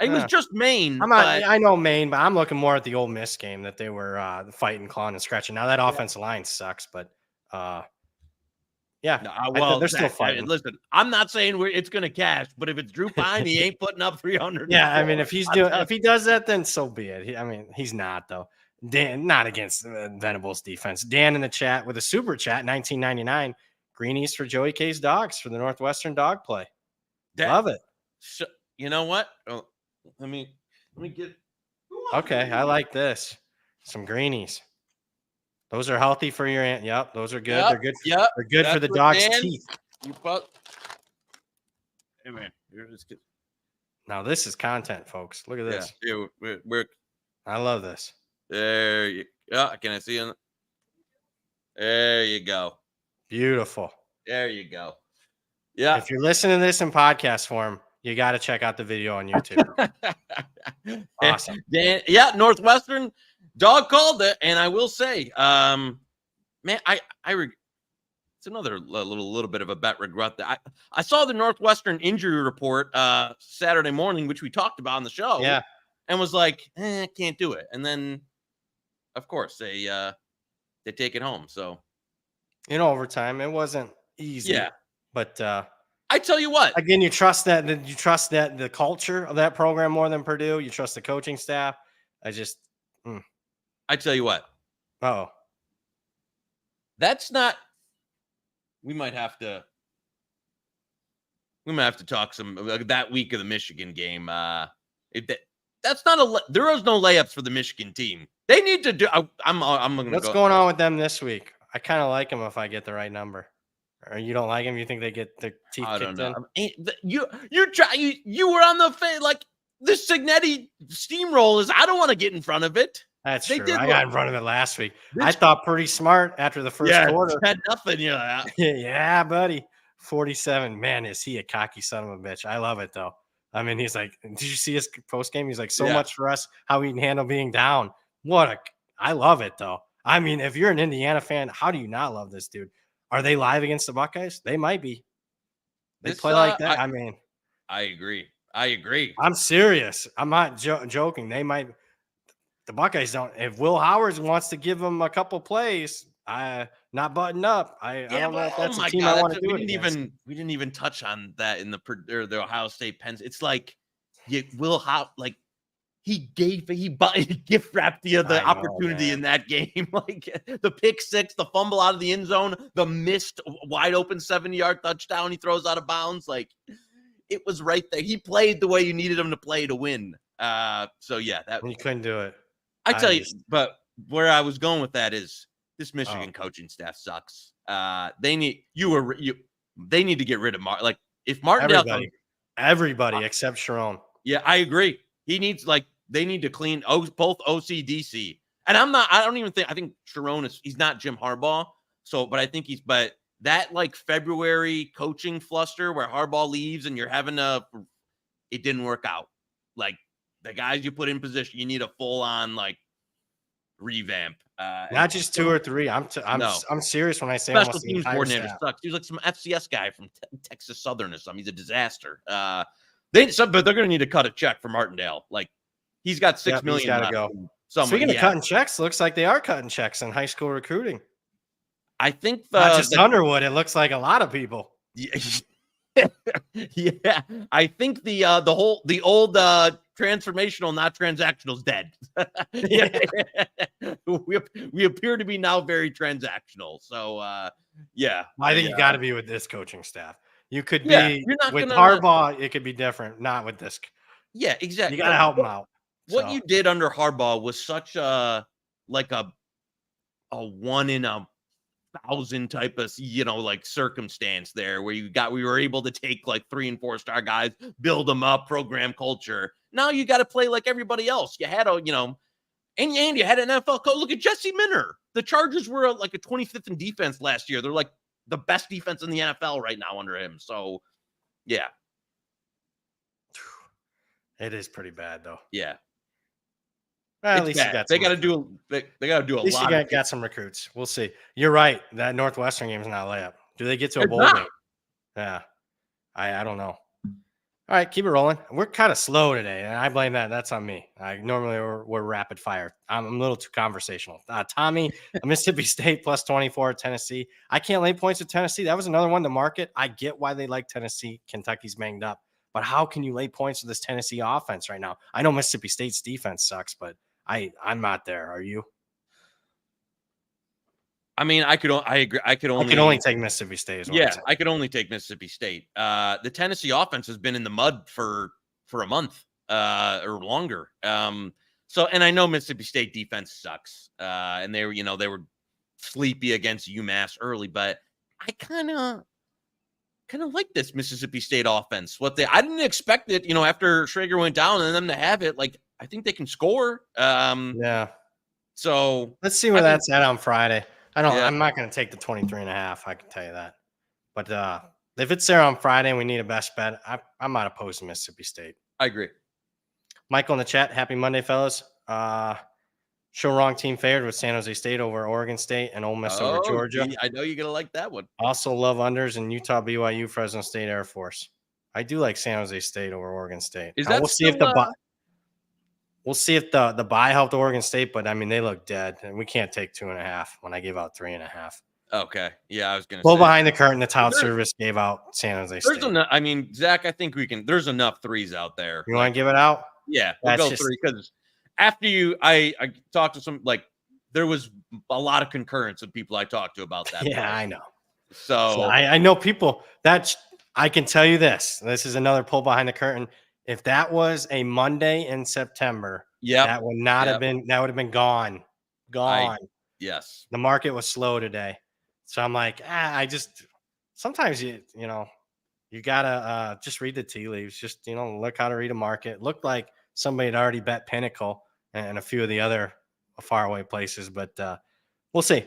it was just Maine. I know Maine, but I'm looking more at the Ole Miss game that they were fighting, clawing, and scratching. Now that offensive line sucks, but yeah. Well, they're still fighting. Listen, I'm not saying it's going to cash, but if it's Drew Pine, he ain't putting up 300. Yeah, I mean, if he does that, then so be it. He's not though. Dan, not against Venables defense. Dan in the chat with a super chat, 1999. Greenies for Joey K's dogs for the Northwestern dog play. Love it. So, you know what? Oh, let me get. Okay, I like this. Some greenies. Those are healthy for your aunt. Yep, those are good. Yep, they're good. Yep, they're good for the dog's teeth. Hey man, you're just good. Now this is content, folks. Look at this. Yeah, we're I love this. There you. Yeah, can I see you? There you go. Beautiful. There you go. Yeah. If you're listening to this in podcast form, you got to check out the video on YouTube. Awesome. Yeah, Northwestern dog called it, and I will say, man, it's another little bit of a bet regret that I saw the Northwestern injury report Saturday morning, which we talked about on the show. Yeah, and was like, can't do it. And then, of course, they take it home. So. In overtime, it wasn't easy. Yeah, but I tell you what. Again, you trust that the culture of that program more than Purdue. You trust the coaching staff. I tell you what. Oh, that's not. We might have to talk some that week of the Michigan game. That's not there is no layups for the Michigan team. They need to do. I'm going to. What's going on with them this week? I kind of like them if I get the right number. Or you don't like them? You think they get their teeth kicked in? You were on the like this Signetti steamroll is. I don't want to get in front of it. That's true. I got in front of it last week. I thought pretty smart after the first quarter. Had nothing. Yeah. Yeah, buddy. 47. Man, is he a cocky son of a bitch? I love it though. I mean, he's like, did you see his post game? He's like, so much for us. How we can handle being down. I love it though. I mean, if you're an Indiana fan, how do you not love this dude? Are they live against the Buckeyes? They might be. They play like that. I mean, I agree. I'm serious. I'm not joking. They might. The Buckeyes don't. If Will Howard wants to give them a couple plays, not button up. I don't know if that's a team I want to do it against. We didn't even touch on that in the Ohio State Penn. It's like Will Howard he gift wrapped you the opportunity in that game. Like the pick six, the fumble out of the end zone, the missed wide open 70-yard touchdown he throws out of bounds. Like it was right there. He played the way you needed him to play to win. So yeah, you couldn't do it. I tell you, but where I was going with that is this Michigan coaching staff sucks. They need they need to get rid of Like if Martindale everybody except Sharon. Yeah, I agree. He needs they need to clean both OCDC. And I think Sharon he's not Jim Harbaugh. So, but I think but that February coaching fluster where Harbaugh leaves and you're having it didn't work out. Like the guys you put in position, you need a full on revamp. Not just 2 or 3. I'm serious when I say special teams coordinator staff. sucks. He's like some FCS guy from Texas Southern or something. He's a disaster. But they're going to need to cut a check for Martindale. He's got $6 million. Got to go. Speaking of cutting checks, looks like they are cutting checks in high school recruiting. I think not just Underwood. It looks like a lot of people. Yeah, I think the old transformational, not transactional, is dead. we appear to be now very transactional. So yeah, I think you got to be with this coaching staff. You could be with Harbaugh. It could be different. Not with this. Yeah, exactly. You got to help him out. What you did under Harbaugh was such a 1 in 1,000 type of circumstance there where we were able to take 3 and 4 star guys, build them up, program culture. Now you got to play like everybody else. You had and you had an NFL coach. Look at Jesse Minter. The Chargers were a 25th in defense last year. They're the best defense in the NFL right now under him. So yeah, it is pretty bad though. Yeah. Well, at least they got to do a lot. You got some recruits. We'll see. You're right. That Northwestern game is not a layup. Do they get to a bowl game? Yeah. I don't know. All right, keep it rolling. We're kind of slow today, and I blame that. That's on me. Normally we're rapid fire. I'm a little too conversational. Tommy, Mississippi State plus 24 at Tennessee. I can't lay points with Tennessee. That was another one to market. I get why they like Tennessee. Kentucky's banged up. But how can you lay points with this Tennessee offense right now? I know Mississippi State's defense sucks, but I'm not there. Are you? I mean, I agree. I could only take Mississippi State. I could only take Mississippi State. The Tennessee offense has been in the mud for a month or longer. So, and I know Mississippi State defense sucks. And they were sleepy against UMass early, but I kind of like this Mississippi State offense. I didn't expect it, after Schrager went down and them to have it. I think they can score. Yeah. So let's see where that's at on Friday. I'm not going to take the 23.5. I can tell you that. But if it's there on Friday and we need a best bet, I'm not opposed to Mississippi State. I agree. Michael in the chat. Happy Monday, fellas. Show wrong team favored with San Jose State over Oregon State and Ole Miss over Georgia. I know you're going to like that one. Also love unders in Utah, BYU, Fresno State, Air Force. I do like San Jose State over Oregon State. We'll see if the buy helped Oregon State, but I mean they look dead, and we can't take 2.5 when I gave out 3.5. Okay, yeah, I was going to go behind the curtain. The tout service gave out San Jose State. Zach, I think we can. There's enough threes out there. You want to give it out? Yeah, we'll go 3 because after I talked to some there was a lot of concurrence of people I talked to about that. Yeah, I know. So I know people that I can tell you this. This is another pull behind the curtain. If that was a Monday in September, that would not have been. That would have been gone. Yes, the market was slow today, so I'm like, sometimes you gotta just read the tea leaves. Just look how to read a market. Looked like somebody had already bet Pinnacle and a few of the other faraway places, but we'll see.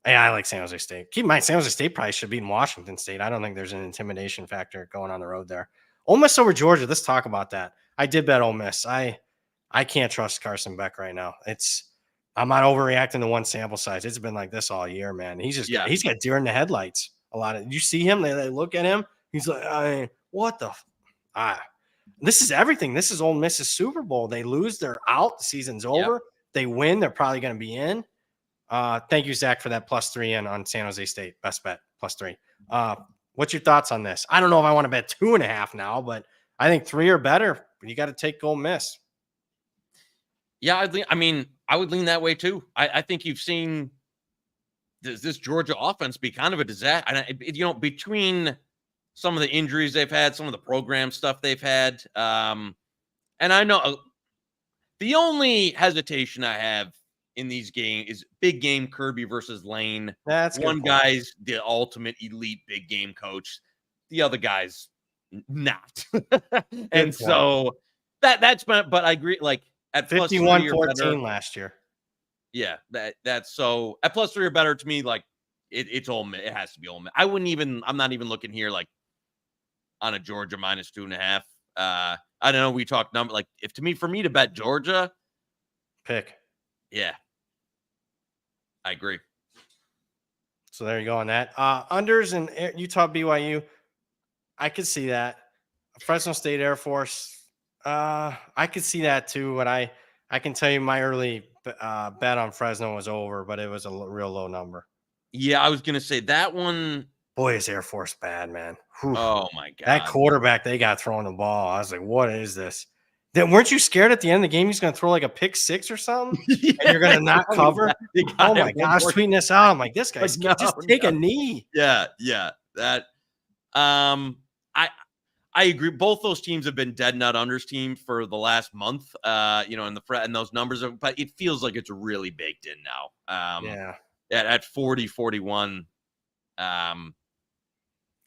Hey, I like San Jose State. Keep in mind, San Jose State probably should beat Washington State. I don't think there's an intimidation factor going on the road there. Ole Miss over Georgia. Let's talk about that. I did bet Ole Miss. I can't trust Carson Beck right now. I'm not overreacting to one sample size. It's been like this all year, man. He's got deer in the headlights. A lot of you see him. They look at him. He's like, what the? This is everything. This is Ole Miss's Super Bowl. They lose, they're out. The season's over. They win, they're probably going to be in. Thank you, Zach, for that +3 on San Jose State. Best bet, +3. What's your thoughts on this? I don't know if I want to bet 2.5 now, but I think 3 or better. You got to take Ole Miss. Yeah, I would lean that way too. I think you've seen this Georgia offense be kind of a disaster. And between some of the injuries they've had, some of the program stuff they've had, and I know The only hesitation I have in these games is big game Kirby versus Lane. That's one guy's the ultimate elite big game coach. The other guy's not. And so that's my, but I agree. Like at plus 51-14 last year. Yeah, that's so at plus 3 or better to me. Like it's Ole Miss. It has to be Ole Miss. I'm not even looking here like on a Georgia minus 2.5. I don't know. We talked number like for me to bet Georgia, pick. Yeah, I agree. So there you go on that. Unders and Utah BYU, I could see that. Fresno State Air Force, I could see that too. But I can tell you my early bet on Fresno was over, but it was a real low number. Yeah, I was gonna say that one. Boy, is Air Force bad, man. Whew. Oh my god, that quarterback they got throwing the ball. I was like, what is this? Then weren't you scared at the end of the game he's going to throw like a pick 6 or something, and you're going to not cover? Oh my gosh, tweeting this out. I'm like, this guy's just take a knee. Yeah, that. I agree. Both those teams have been dead nut unders team for the last month. And those numbers but it feels like it's really baked in now. At 40-41,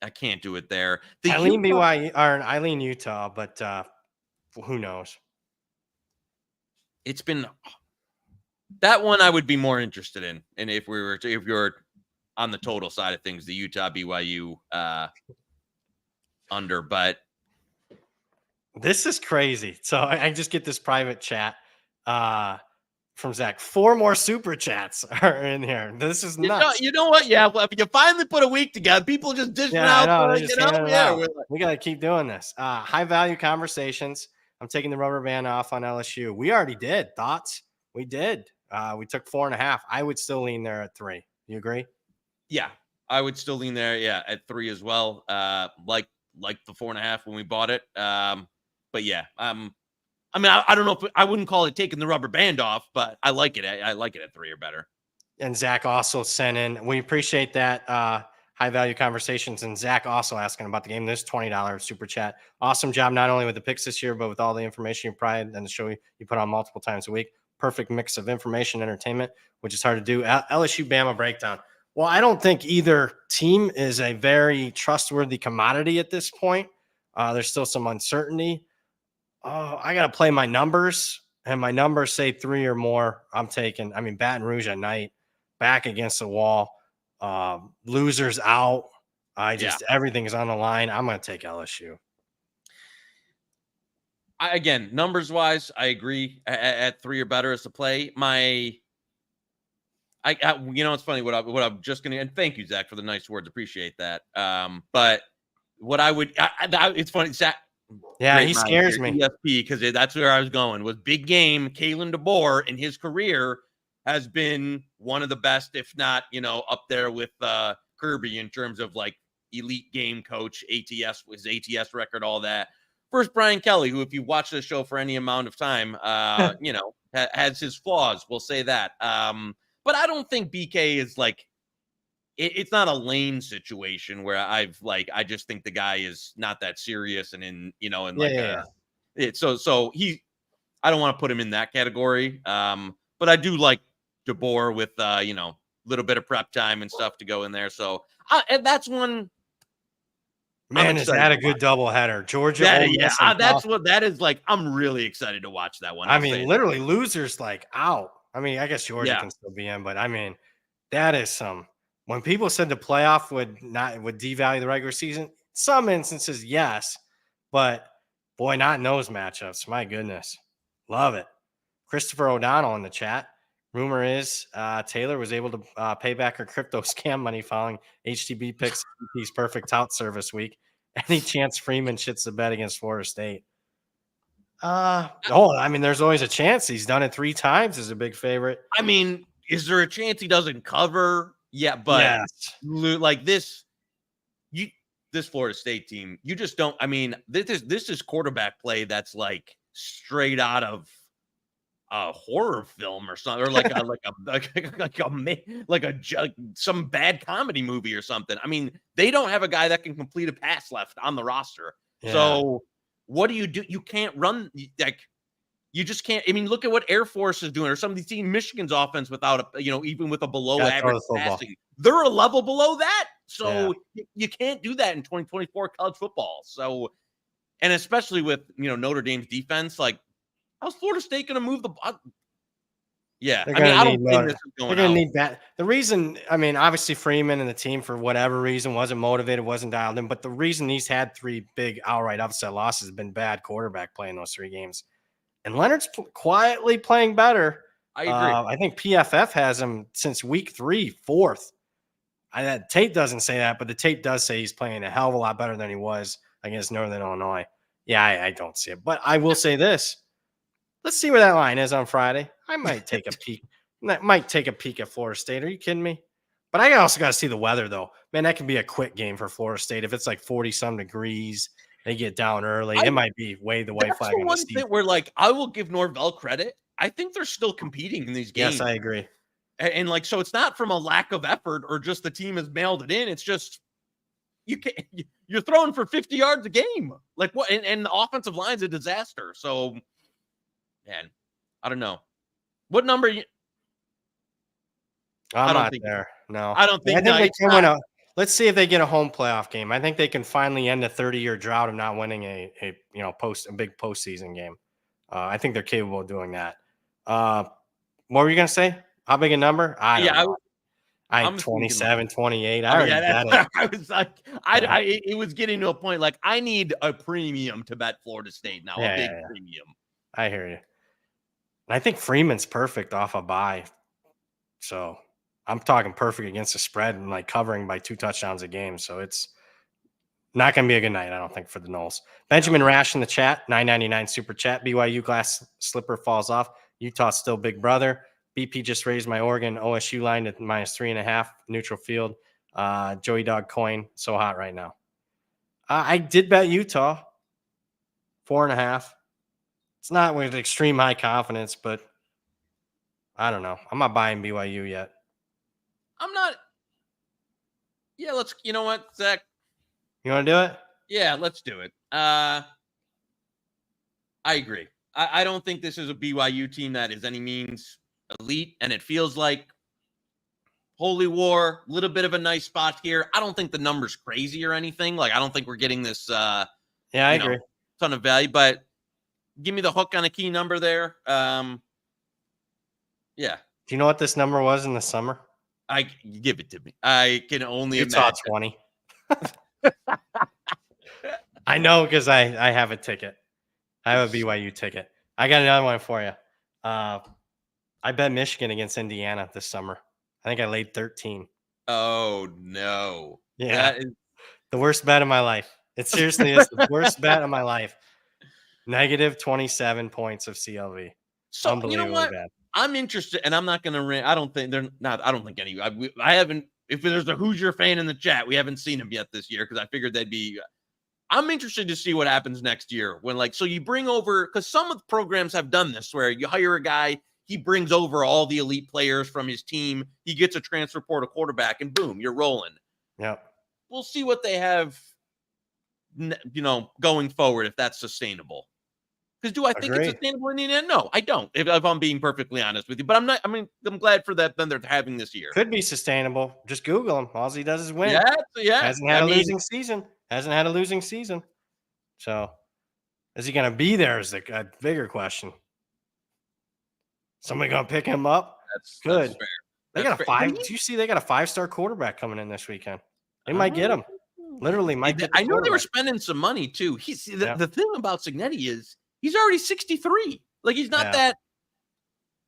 I can't do it there. I lean BYU or I lean Utah, but who knows? It's been that one I would be more interested in. And if you're on the total side of things, the Utah BYU under, but this is crazy. So I just get this private chat from Zach. 4 more super chats are in here. This is nuts. You know what? Yeah, well, if you finally put a week together, people just dishing out. We got to keep doing this. High value conversations. I'm taking the rubber band off on LSU. We already did. Thoughts? We did. We took 4.5. I would still lean there at 3. You agree? Yeah, I would still lean there. Yeah, at 3 as well. Like the 4.5 when we bought it. But yeah, I don't know if I wouldn't call it taking the rubber band off, but I like it. I like it at 3 or better. And Zach also sent in. We appreciate that. High value conversations. And Zach also asking about the game. This $20 super chat. Awesome job, not only with the picks this year, but with all the information you provide and the show you put on multiple times a week. Perfect mix of information, entertainment, which is hard to do. LSU Bama breakdown. Well, I don't think either team is a very trustworthy commodity at this point. There's still some uncertainty. I got to play my numbers, and my numbers say 3 or more. I'm taking, Baton Rouge at night, back against the wall. Losers out. Everything is on the line. I'm going to take LSU. Again, numbers wise, I agree at 3 or better is the play. It's funny what I'm just going to, and thank you, Zach, for the nice words. Appreciate that. But what I would, it's funny, Zach. Yeah, he scares me. ESP, because that's where I was going. Was big game. Kalen DeBoer in his career has been one of the best, if not, up there with Kirby in terms of like elite game coach, ATS, his ATS record, all that. First, Brian Kelly, who, if you watch the show for any amount of time, has his flaws. We'll say that. But I don't think BK is like, it's not a Lane situation where I just think the guy is not that serious and so I don't want to put him in that category. But I do like DeBoer with, little bit of prep time and stuff to go in there. So and that's one. Man, is that a good doubleheader? Georgia. That is like, I'm really excited to watch that one. Literally losers like out. I guess Georgia can still be in, but that is some. When people said the playoff would devalue the regular season, some instances, yes, but boy, not in those matchups. My goodness, love it. Christopher O'Donnell in the chat. Rumor is Taylor was able to pay back her crypto scam money following HTB picks his perfect tout service week. Any chance Freeman shits the bet against Florida State? There's always a chance. He's done it 3 times as a big favorite. Is there a chance he doesn't cover? Yeah, but like this Florida State team, you just don't. This is quarterback play that's like straight out of a horror film or something, or some bad comedy movie or something. They don't have a guy that can complete a pass left on the roster. Yeah. So what do? You can't run You just can't. I mean, look at what Air Force is doing, or some of these teams, Michigan's offense without a, even with a below average passing, they're a level below that. So you can't do that in 2024 college football. So, and especially with, Notre Dame's defense, like, how's Florida State going to move the ball? Yeah. I mean, I don't think this is going They're going to need that. The reason, I mean, obviously Freeman and the team, for whatever reason, wasn't motivated, wasn't dialed in. But the reason he's had 3 big outright upset losses has been bad quarterback play in those 3 games. And Leonard's quietly playing better. I agree. I think PFF has him since week 3, 4th. That tape doesn't say that, but the tape does say he's playing a hell of a lot better than he was against Northern Illinois. Yeah, I don't see it. But I will say this. Let's see where that line is on Friday. I might take a peek. Might take a peek at Florida State. Are you kidding me? But I also got to see the weather, though. Man, that can be a quick game for Florida State. If it's like 40-some degrees, they get down early. It might be way the white flag. That's the one thing where, like, I will give Norvell credit. I think they're still competing in these games. Yes, I agree. And like, so it's not from a lack of effort or just the team has mailed it in. It's just you're throwing for 50 yards a game. Like what? And the offensive line's a disaster. So, man, I don't know. What number? I'm not there. No, I don't think. I think they can win let's see if they get a home playoff game. I think they can finally end a 30-year drought of not winning a big postseason game. I think they're capable of doing that. What were you gonna say? How big a number? I don't know. I'm 27, 28. I was like, it was getting to a point like I need a premium to bet Florida State now, a big premium. I hear you. And I think Freeman's perfect off a bye. So I'm talking perfect against the spread and like covering by 2 touchdowns a game. So it's not going to be a good night, I don't think, for the Noles. Benjamin Rash in the chat, $9.99 super chat. BYU glass slipper falls off. Utah still big brother. BP just raised my Oregon OSU line to -3.5 neutral field. Joey Dog coin, so hot right now. I did bet Utah 4.5. It's not with extreme high confidence, but I don't know. I'm not buying BYU yet. I'm not. Yeah, you know what, Zach? You want to do it? Yeah, let's do it. I agree. I don't think this is a BYU team that is any means elite, and it feels like Holy War, a little bit of a nice spot here. I don't think the number's crazy or anything. Like, I don't think we're getting this I agree. Ton of value, but give me the hook on a key number there. Yeah. Do you know what this number was in the summer? Give it to me. I can only Utah imagine. 20. I know because I have a ticket. I have a BYU ticket. I got another one for you. I bet Michigan against Indiana this summer. I think I laid 13. Oh, no. Yeah. That is the worst bet of my life. It seriously is the worst bet of my life. -27 points of CLV. So, unbelievably you know what? bad. I'm interested, and I'm not going to I don't think they're not. I don't think any. I haven't. If there's a Hoosier fan in the chat, we haven't seen him yet this year because I figured they'd be. I'm interested to see what happens next year when, like, so you bring over, because some of the programs have done this where you hire a guy, he brings over all the elite players from his team, he gets a transfer portal quarterback, and boom, you're rolling. Yeah, we'll see what they have, going forward if that's sustainable. Because do I think it's sustainable in the end? No, I don't. If I'm being perfectly honest with you, but I'm not. I mean, I'm glad for that. Then they're having this year. Could be sustainable. Just Google him. All he does is win. Yeah. Hasn't had a losing season. So, is he going to be there? Is a bigger question. Somebody going to pick him up? That's good. That's fair. They got a 5. Did you see they got a 5-star quarterback coming in this weekend? They might get him. Literally, might get. I know they were spending some money too. The thing about Cignetti is he's already 63. Like, he's not that.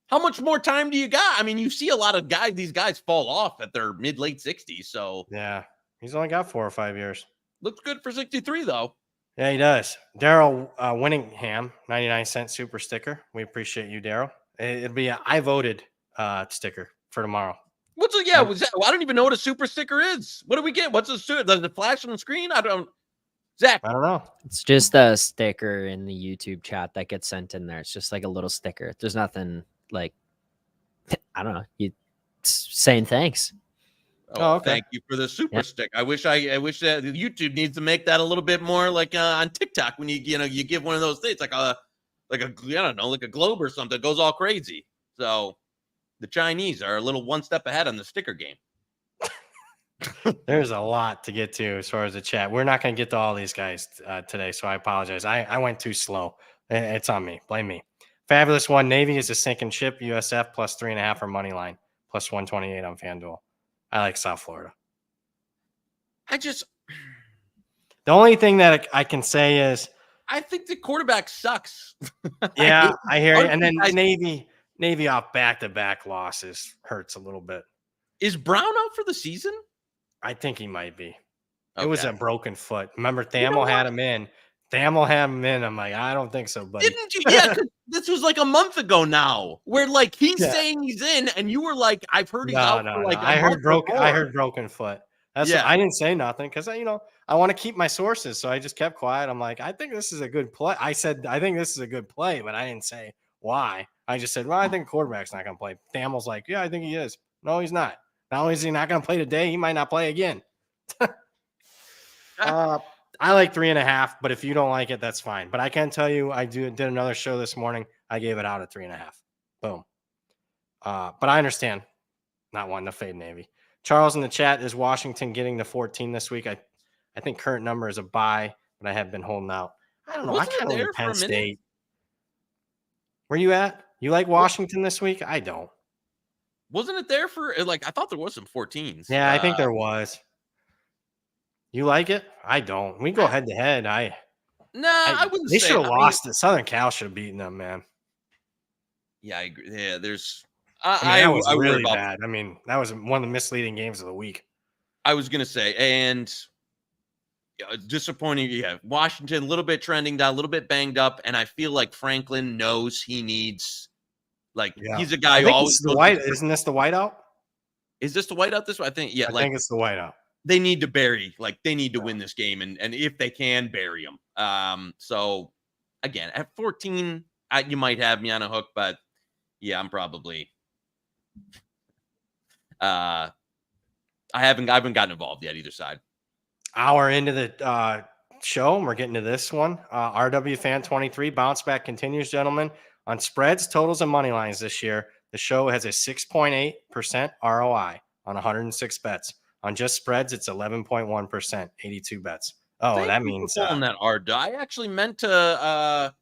How much more time do you got? I mean, you see a lot of these guys fall off at their mid-late 60s. So yeah, he's only got 4 or 5 years. Looks good for 63 though. Yeah, he does. Daryl Winningham, 99-cent super sticker. We appreciate you, Daryl. It'll be an I voted sticker for tomorrow. Was that? I don't even know what a super sticker is. What do we get? What's a does it flash on the screen? Zach, I don't know. It's just a sticker in the YouTube chat that gets sent in there. It's just like a little sticker. There's nothing like, I don't know. You saying thanks. Oh, okay. Thank you for the super stick. I wish that YouTube needs to make that a little bit more like on TikTok when you give one of those things like a like I don't know, like a globe or something. It goes all crazy. So the Chinese are a little one step ahead on the sticker game. There's a lot to get to as far as the chat. We're not going to get to all these guys today, so I apologize. I went too slow. It's on me. Blame me. Fabulous one. Navy is a sinking ship. USF plus 3.5 or money line plus 128 on FanDuel. I like South Florida. The only thing that I can say is I think the quarterback sucks. Yeah, I hear you. And then Navy off back-to-back losses hurts a little bit. Is Brown out for the season? I think he might be. Okay. It was a broken foot. Remember, Thamel had him in. I'm like, I don't think so, buddy. Didn't you? Yeah, this was like a month ago now, where like he's saying he's in, and you were like, I've heard he's out for like. I heard broken foot. That's I didn't say nothing because I want to keep my sources, so I just kept quiet. I'm like, I think this is a good play. I said I think this is a good play, but I didn't say why. I just said, well, I think quarterback's not going to play. Thamel's like, yeah, I think he is. No, he's not. Not only is he not going to play today, he might not play again. I like 3.5, but if you don't like it, that's fine. But I can tell you, I did another show this morning. I gave it out at 3.5. Boom. But I understand not wanting to fade Navy. Charles in the chat, is Washington getting to 14 this week? I think current number is a buy, but I have been holding out. I don't know. I kind of like Penn State. Where you at? You like Washington this week? I don't. Wasn't it there for like? I thought there was some 14s. Yeah, I think there was. You like it? I don't. We go head to head. I wouldn't. They should have lost it. Southern Cal should have beaten them, man. Yeah, I agree. Yeah, there's. That was really bad. I mean, that was one of the misleading games of the week. I was gonna say, and disappointing. Yeah, Washington a little bit trending down, a little bit banged up, and I feel like Franklin knows he needs. Like he's a guy who always isn't this the whiteout? Is this the whiteout this way? I think I think it's the whiteout. They need to they need to win this game, and if they can, bury them. So again, at 14, you might have me on a hook, but yeah, I'm probably I haven't gotten involved yet either side. Hour into the show, and we're getting to this one. RW Fan 23 bounce back continues, gentlemen. On spreads, totals, and money lines this year, the show has a 6.8% ROI on 106 bets. On just spreads, it's 11.1%, 82 bets. Oh, that means pulling that RW. I actually meant to.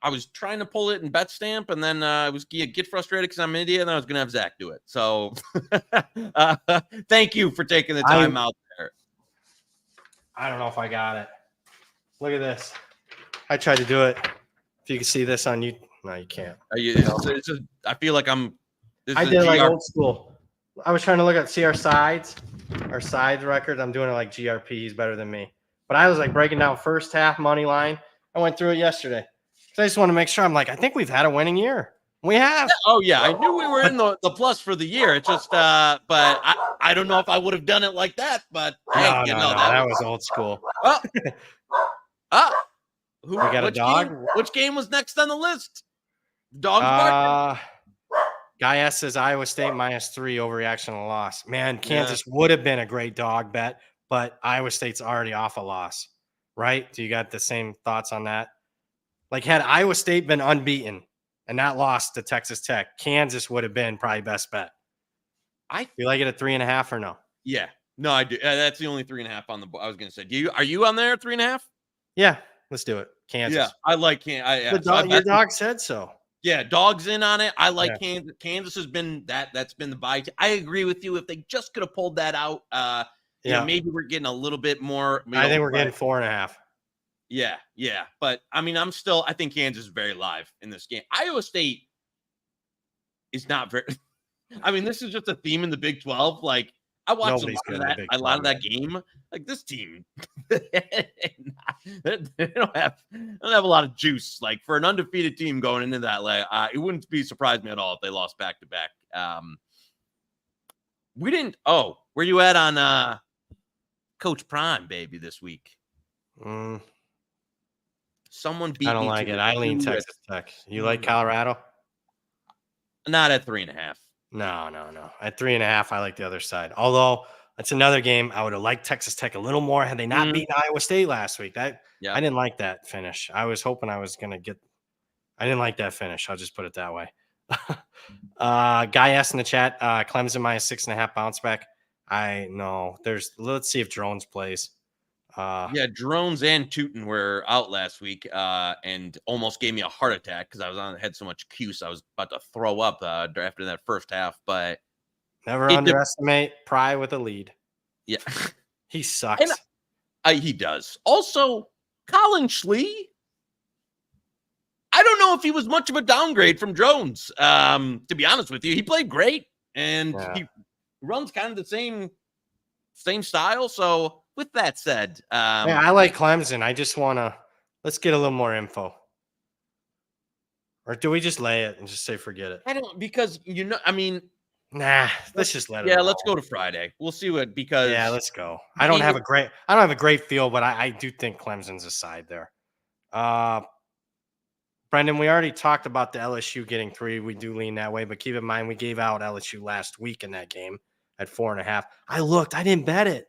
I was trying to pull it in Bet Stamp, and then I was get frustrated because I'm an idiot, and I was going to have Zach do it. So, thank you for taking the time out there. I don't know if I got it. Look at this. I tried to do it. If you can see this on you, no, you can't. I feel like I did like old school. I was trying to look at our sides record. I'm doing it like GRP. He's better than me. But I was like breaking down first half money line. I went through it yesterday. So I just want to make sure. I'm like, I think we've had a winning year. We have. Oh yeah, I knew we were in the plus for the year. It's just, but I don't know if I would have done it like that. But that was old school. We got a dog. Which game was next on the list? Dog. Guy S says Iowa State -3 overreaction on a loss. Man, Kansas would have been a great dog bet, but Iowa State's already off a loss, right? Do you got the same thoughts on that? Like, had Iowa State been unbeaten and not lost to Texas Tech, Kansas would have been probably best bet. You like it at 3.5 or no? Yeah, no, I do. That's the only 3.5 on the. I was going to say, are you on there at 3.5? Yeah. Let's do it. Kansas. Yeah, I like Kansas. Your dog said so. Yeah, dog's in on it. I like Kansas. Kansas has been that's been the buy. I agree with you. If they just could have pulled that out, maybe we're getting a little bit more. I think we're getting 4.5. Yeah. But I mean, I think Kansas is very live in this game. Iowa State is not very. I mean, this is just a theme in the Big 12. Like, I watched a lot of that game. Like, this team, they don't have a lot of juice. Like, for an undefeated team going into that, it wouldn't surprise me at all if they lost back to back. We didn't. Oh, where you at on Coach Prime, baby, this week? Someone beat me. I don't like it. I lean Texas Tech. You like Colorado? Not at 3.5. No. At 3.5, I like the other side. Although that's another game I would have liked Texas Tech a little more had they not beaten Iowa State last week. I didn't like that finish. I was hoping I was going to get I didn't like that finish. I'll just put it that way. Guy asked in the chat, Clemson -6.5 bounce back. Let's see if Drones plays. Yeah, Drones and Tootin were out last week and almost gave me a heart attack because I had so much cuse. I was about to throw up after that first half, but never underestimate Pry with a lead. Yeah. He sucks. And, he does. Also, Colin Schlee, I don't know if he was much of a downgrade from Drones. To be honest with you, he played great and he runs kind of the same style. So with that said, I like Clemson. I just let's get a little more info. Or do we just lay it and just say forget it? I don't, because let's just let it. Yeah, let's go to Friday. We'll see because let's go. I don't have a great feel, but I do think Clemson's a side there. Brendan, we already talked about the LSU getting 3. We do lean that way, but keep in mind we gave out LSU last week in that game at 4.5. I looked, I didn't bet it.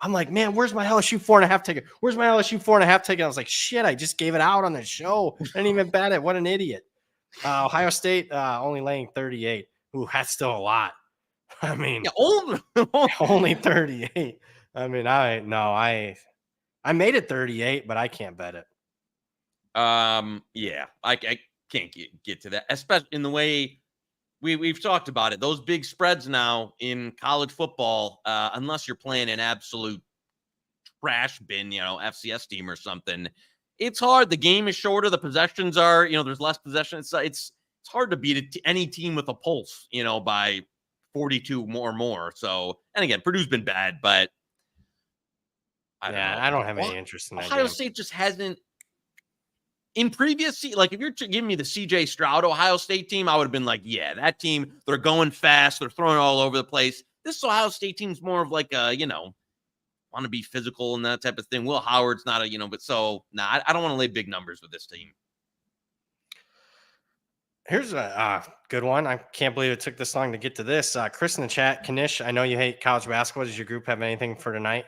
I'm like, man, where's my LSU 4.5 ticket? Where's my LSU 4.5 ticket? I was like, shit, I just gave it out on the show. I didn't even bet it. What an idiot. Ohio State only laying 38. Ooh, that's still a lot. I mean, only 38. I mean, I made it 38, but I can't bet it. Yeah, I can't get to that, especially in the way we've talked about it. Those big spreads now in college football, unless you're playing an absolute trash bin, FCS team or something, it's hard. The game is shorter. The possessions are, there's less possession. It's hard to beat any team with a pulse, by 42 or more. So, and again, Purdue's been bad, but I don't have any interest in that. Ohio State just hasn't. In previous, like if you're giving me the CJ Stroud Ohio State team, I would have been like, yeah, that team, they're going fast. They're throwing it all over the place. This Ohio State team's more of like a, want to be physical and that type of thing. Will Howard's not a, but so, I don't want to lay big numbers with this team. Here's a good one. I can't believe it took this long to get to this. Chris in the chat, Knish, I know you hate college basketball. Does your group have anything for tonight?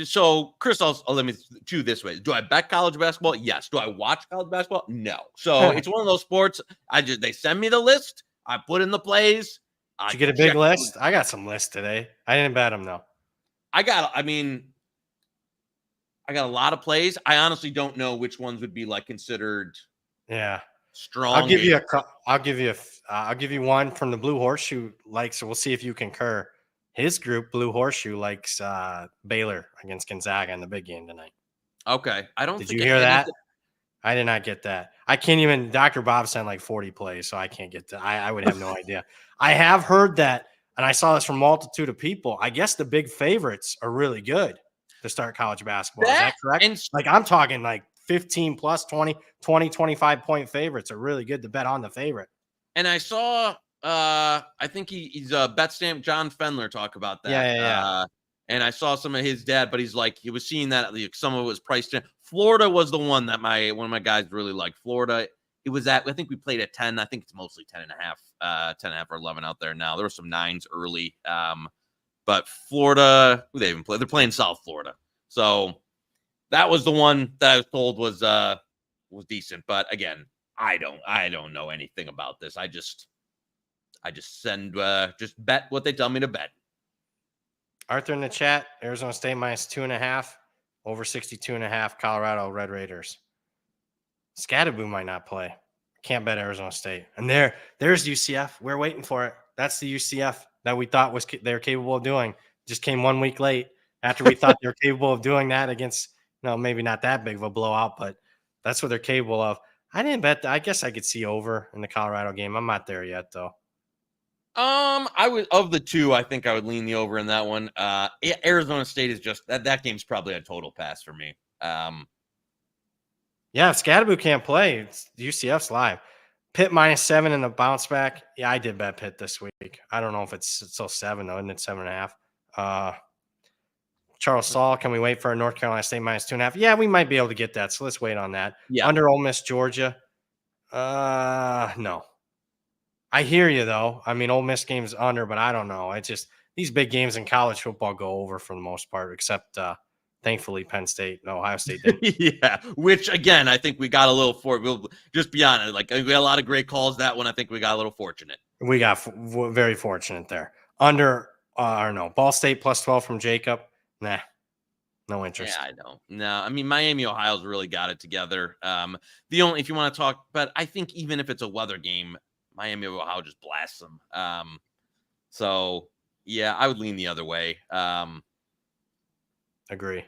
So Chris, I'll let me do this way. Do I bet college basketball? Yes. Do I watch college basketball? No. So it's one of those sports. They send me the list. I put in the plays. Did you get a big list? I got some lists today. I didn't bet them though. I got a lot of plays. I honestly don't know which ones would be like considered. Yeah. Strong. I'll give you one from the Blue Horseshoe. So we'll see if you concur. His group, Blue Horseshoe, likes Baylor against Gonzaga in the big game tonight. Okay. Did you hear that? I did not get that. I can't even – Dr. Bob sent like 40 plays, so I can't get that. I would have no idea. I have heard that, and I saw this from a multitude of people. I guess the big favorites are really good to start college basketball. Is that correct? I'm talking like 15 plus 20, 25-point favorites are really good to bet on the favorite. And I saw I think he's Bet Stamp John Fendler talk about that. Yeah. And I saw some of his dad, but he's like, he was seeing that some of it was priced in. Florida was the one that one of my guys really liked. Florida, it was I think we played at 10. I think it's mostly 10.5 or 11 out there now. There were some 9s early. But Florida, who they even play? They're playing South Florida. So that was the one that I was told was decent. But again, I don't know anything about this. I just send just bet what they tell me to bet. Arthur in the chat, Arizona State -2.5, over 62.5, Colorado Red Raiders. Scatterboo might not play. Can't bet Arizona State. And there's UCF. We're waiting for it. That's the UCF that we thought they're capable of doing. Just came 1 week late after we thought they were capable of doing that against, maybe not that big of a blowout, but that's what they're capable of. I didn't bet. I guess I could see over in the Colorado game. I'm not there yet, though. I would, of the two, I think I would lean the over in that one. Arizona State is just that game's probably a total pass for me. Yeah, if Scatterboo can't play, UCF's live. Pitt -7 in the bounce back. Yeah, I did bet Pitt this week. I don't know if it's still 7 though, isn't it 7.5? Charles Saul, can we wait for a North Carolina State -2.5? Yeah, we might be able to get that. So let's wait on that. Yeah. Under Ole Miss, Georgia. No. I hear you though. I mean, Ole Miss game's under, but I don't know. It's just these big games in college football go over for the most part, except Thankfully, Penn State, Ohio State didn't. Yeah, which again, I think we got a little we'll just be honest. Like we got a lot of great calls. That one, I think we got a little fortunate. We got very fortunate there. Under, or no, Ball State plus 12 from Jacob. Nah, no interest. Yeah, I don't. No, I mean Miami, Ohio's really got it together. The only if you want to talk, but I think even if it's a weather game, Miami, Ohio just blasts them. So yeah, I would lean the other way. Agree.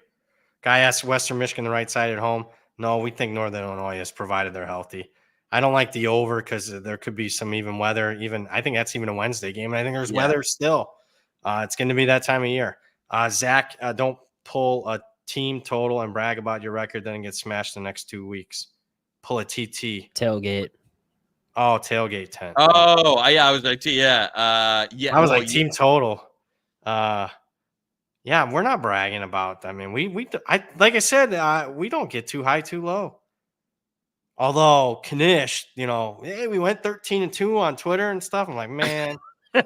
Guy asked Western Michigan the right side at home. No, we think Northern Illinois is provided they're healthy. I don't like the over because there could be some even weather. I think that's even a Wednesday game. And I think there's weather still. It's going to be that time of year. Zach, don't pull a team total and brag about your record, then get smashed the next 2 weeks. Pull a TT. Tailgate. Oh, tailgate 10. Oh, yeah, I was like, yeah. I was like team total. Yeah, we're not bragging about. I mean, like I said, we don't get too high, too low. Although Knish, hey, we went 13-2 on Twitter and stuff. I'm like, man, I'm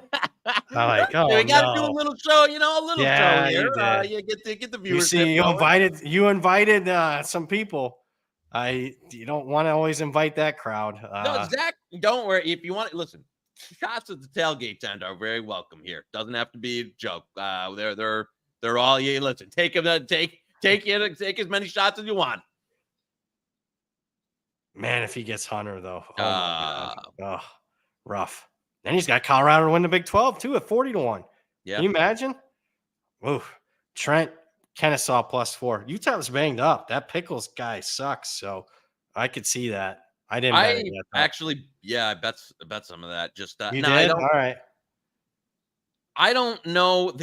like, oh, we got to do a little show, a little show here. You get the viewers. You invited some people. You don't want to always invite that crowd. No, Zach, don't worry. If you want to listen, shots at the tailgate tent are very welcome here. Doesn't have to be a joke. They're all listen. Take them. Take as many shots as you want. Man, if he gets Hunter though, oh my God, rough. Then he's got Colorado to win the Big 12 too at 40-1. Yeah, can you imagine? Oof. Trent Kennesaw +4. Utah's banged up. That Pickles guy sucks. So I could see that. I didn't. I bet some of that. Just you did. All right. I don't know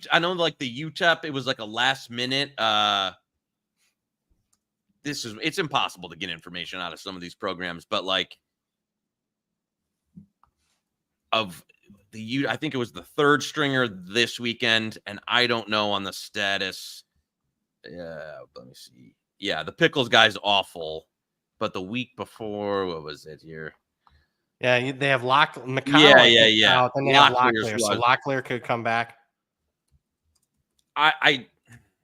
I know like the UTEP. It was like a last minute. It's impossible to get information out of some of these programs, but like of the I think it was the third stringer this weekend, and I don't know on the status. Yeah, let me see. Yeah, the Pickles guy's awful, but the week before, what was it here? Yeah, they have McCall. Yeah. Out, then they have Locklear, so Locklear could come back.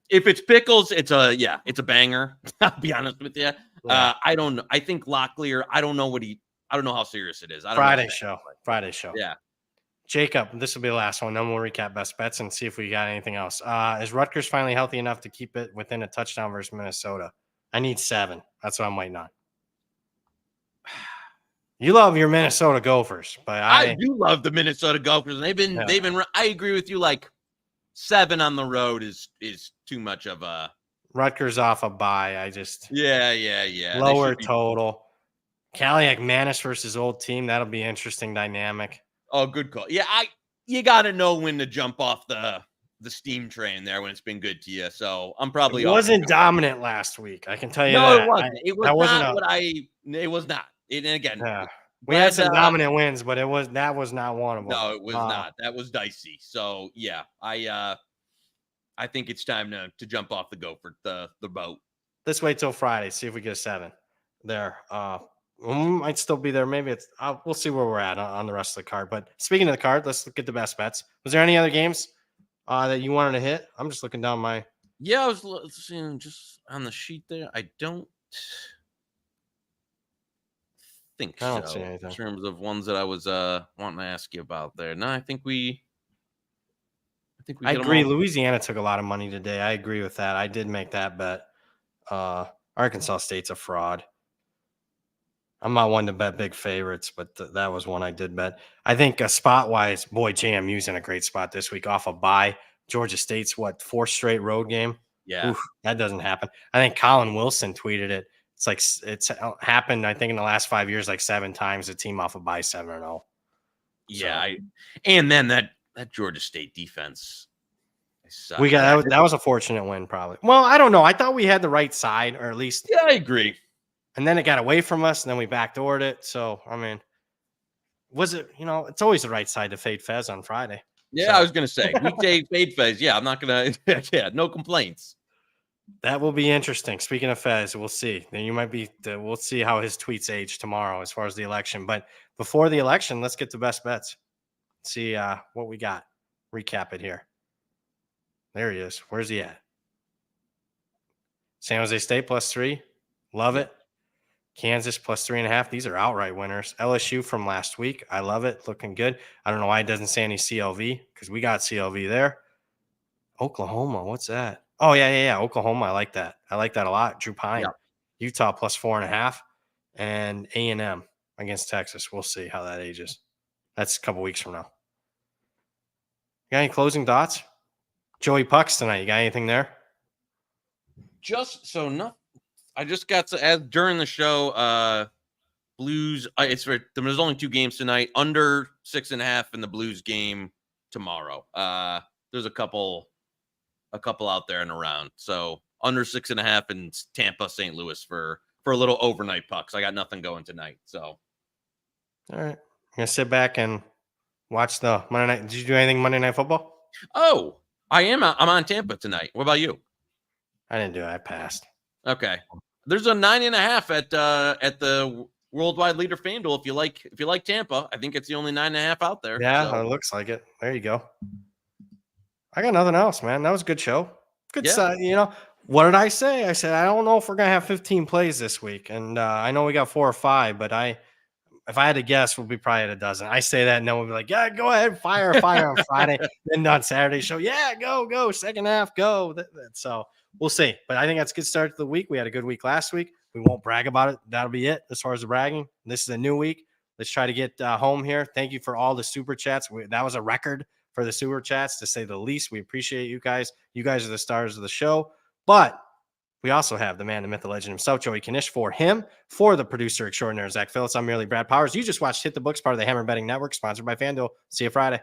If it's Pickles, it's a banger. I'll be honest with you. Yeah. I don't know. I think Locklear. I don't know how serious it is. Friday show. Yeah. Jacob, this will be the last one. Then we'll recap best bets and see if we got anything else. Is Rutgers finally healthy enough to keep it within a touchdown versus Minnesota? I need 7. That's what I'm waiting on. You love your Minnesota Gophers, but I do love the Minnesota Gophers. They've been. I agree with you. Like 7 on the road is too much of a. Rutgers off a bye. Yeah. Lower total. Caliac Manis versus old team. That'll be interesting dynamic. Oh, good call. Yeah, you got to know when to jump off the steam train there when it's been good to you. So I'm probably. It wasn't dominant last week. I can tell you no, that. It wasn't. It was not. And again, we had some dominant wins, but that was not one of them. No, it was not. That was dicey. So yeah, I think it's time to jump off the boat. Let's wait till Friday. See if we get a 7 there. Might still be there. Maybe we'll see where we're at on the rest of the card. But speaking of the card, let's look at the best bets. Was there any other games that you wanted to hit? I'm just looking down my. Yeah, I was seeing just on the sheet there. I don't think I don't so. see anything. In terms of ones that I was wanting to ask you about there. No, I think we. I agree. Louisiana took a lot of money today. I agree with that. I did make that bet. Arkansas State's a fraud. I'm not one to bet big favorites, but that was one I did bet. I think spot-wise, boy, JMU's in a great spot this week off a bye. Georgia State's, 4th straight road game? Yeah. Oof, that doesn't happen. I think Colin Wilson tweeted it. It's like it's happened, I think, in the last 5 years, like 7 times a team off a bye 7-0. Yeah. And then that Georgia State defense. We got that was a fortunate win, probably. Well, I don't know. I thought we had the right side, or at least. Yeah, I agree. And then it got away from us, and then we backdoored it. So, I mean, was it, it's always the right side to fade Fez on Friday. Yeah, so. I was going to say, weekday fade Fez. Yeah, I'm not going to, yeah, no complaints. That will be interesting. Speaking of Fez, we'll see. Then we'll see how his tweets age tomorrow as far as the election. But before the election, let's get the best bets. See what we got. Recap it here. There he is. Where's he at? San Jose State +3. Love it. Kansas +3.5. These are outright winners. LSU from last week. I love it. Looking good. I don't know why it doesn't say any CLV because we got CLV there. Oklahoma. What's that? Oh, yeah. Oklahoma. I like that. I like that a lot. Drew Pine. Yeah. Utah +4.5. And A&M against Texas. We'll see how that ages. That's a couple weeks from now. Got any closing thoughts? Joey Pucks tonight. You got anything there? Just so no, I just got to add during the show. Blues. There's only 2 games tonight. Under 6.5 in the Blues game tomorrow. There's a couple out there and around. So under 6.5 in Tampa, St. Louis for a little overnight pucks. I got nothing going tonight. So all right, I'm gonna sit back and watch the Monday night. Did you do anything Monday Night Football? Oh, I'm on Tampa tonight. What about you? I didn't do it. I passed. Okay. There's a 9.5 at the worldwide leader FanDuel. If you like Tampa, I think it's the only 9.5 out there. Yeah, so. It looks like it. There you go. I got nothing else, man. That was a good show. Good side. What did I say? I said I don't know if we're gonna have 15 plays this week, and I know we got 4 or 5, but if I had to guess, we'll be probably at a dozen. I say that, and then we'll be like, yeah, go ahead, fire on Friday, then on Saturday show, yeah, go, second half, go. So we'll see. But I think that's a good start to the week. We had a good week last week. We won't brag about it. That'll be it as far as the bragging. This is a new week. Let's try to get home here. Thank you for all the super chats. That was a record for the super chats, to say the least. We appreciate you guys. You guys are the stars of the show. But we also have the man, the myth, the legend himself, Joey Knish. For him, for the producer extraordinaire, Zach Phillips, I'm merely Brad Powers. You just watched Hit the Books, part of the Hammer Betting Network, sponsored by FanDuel. See you Friday.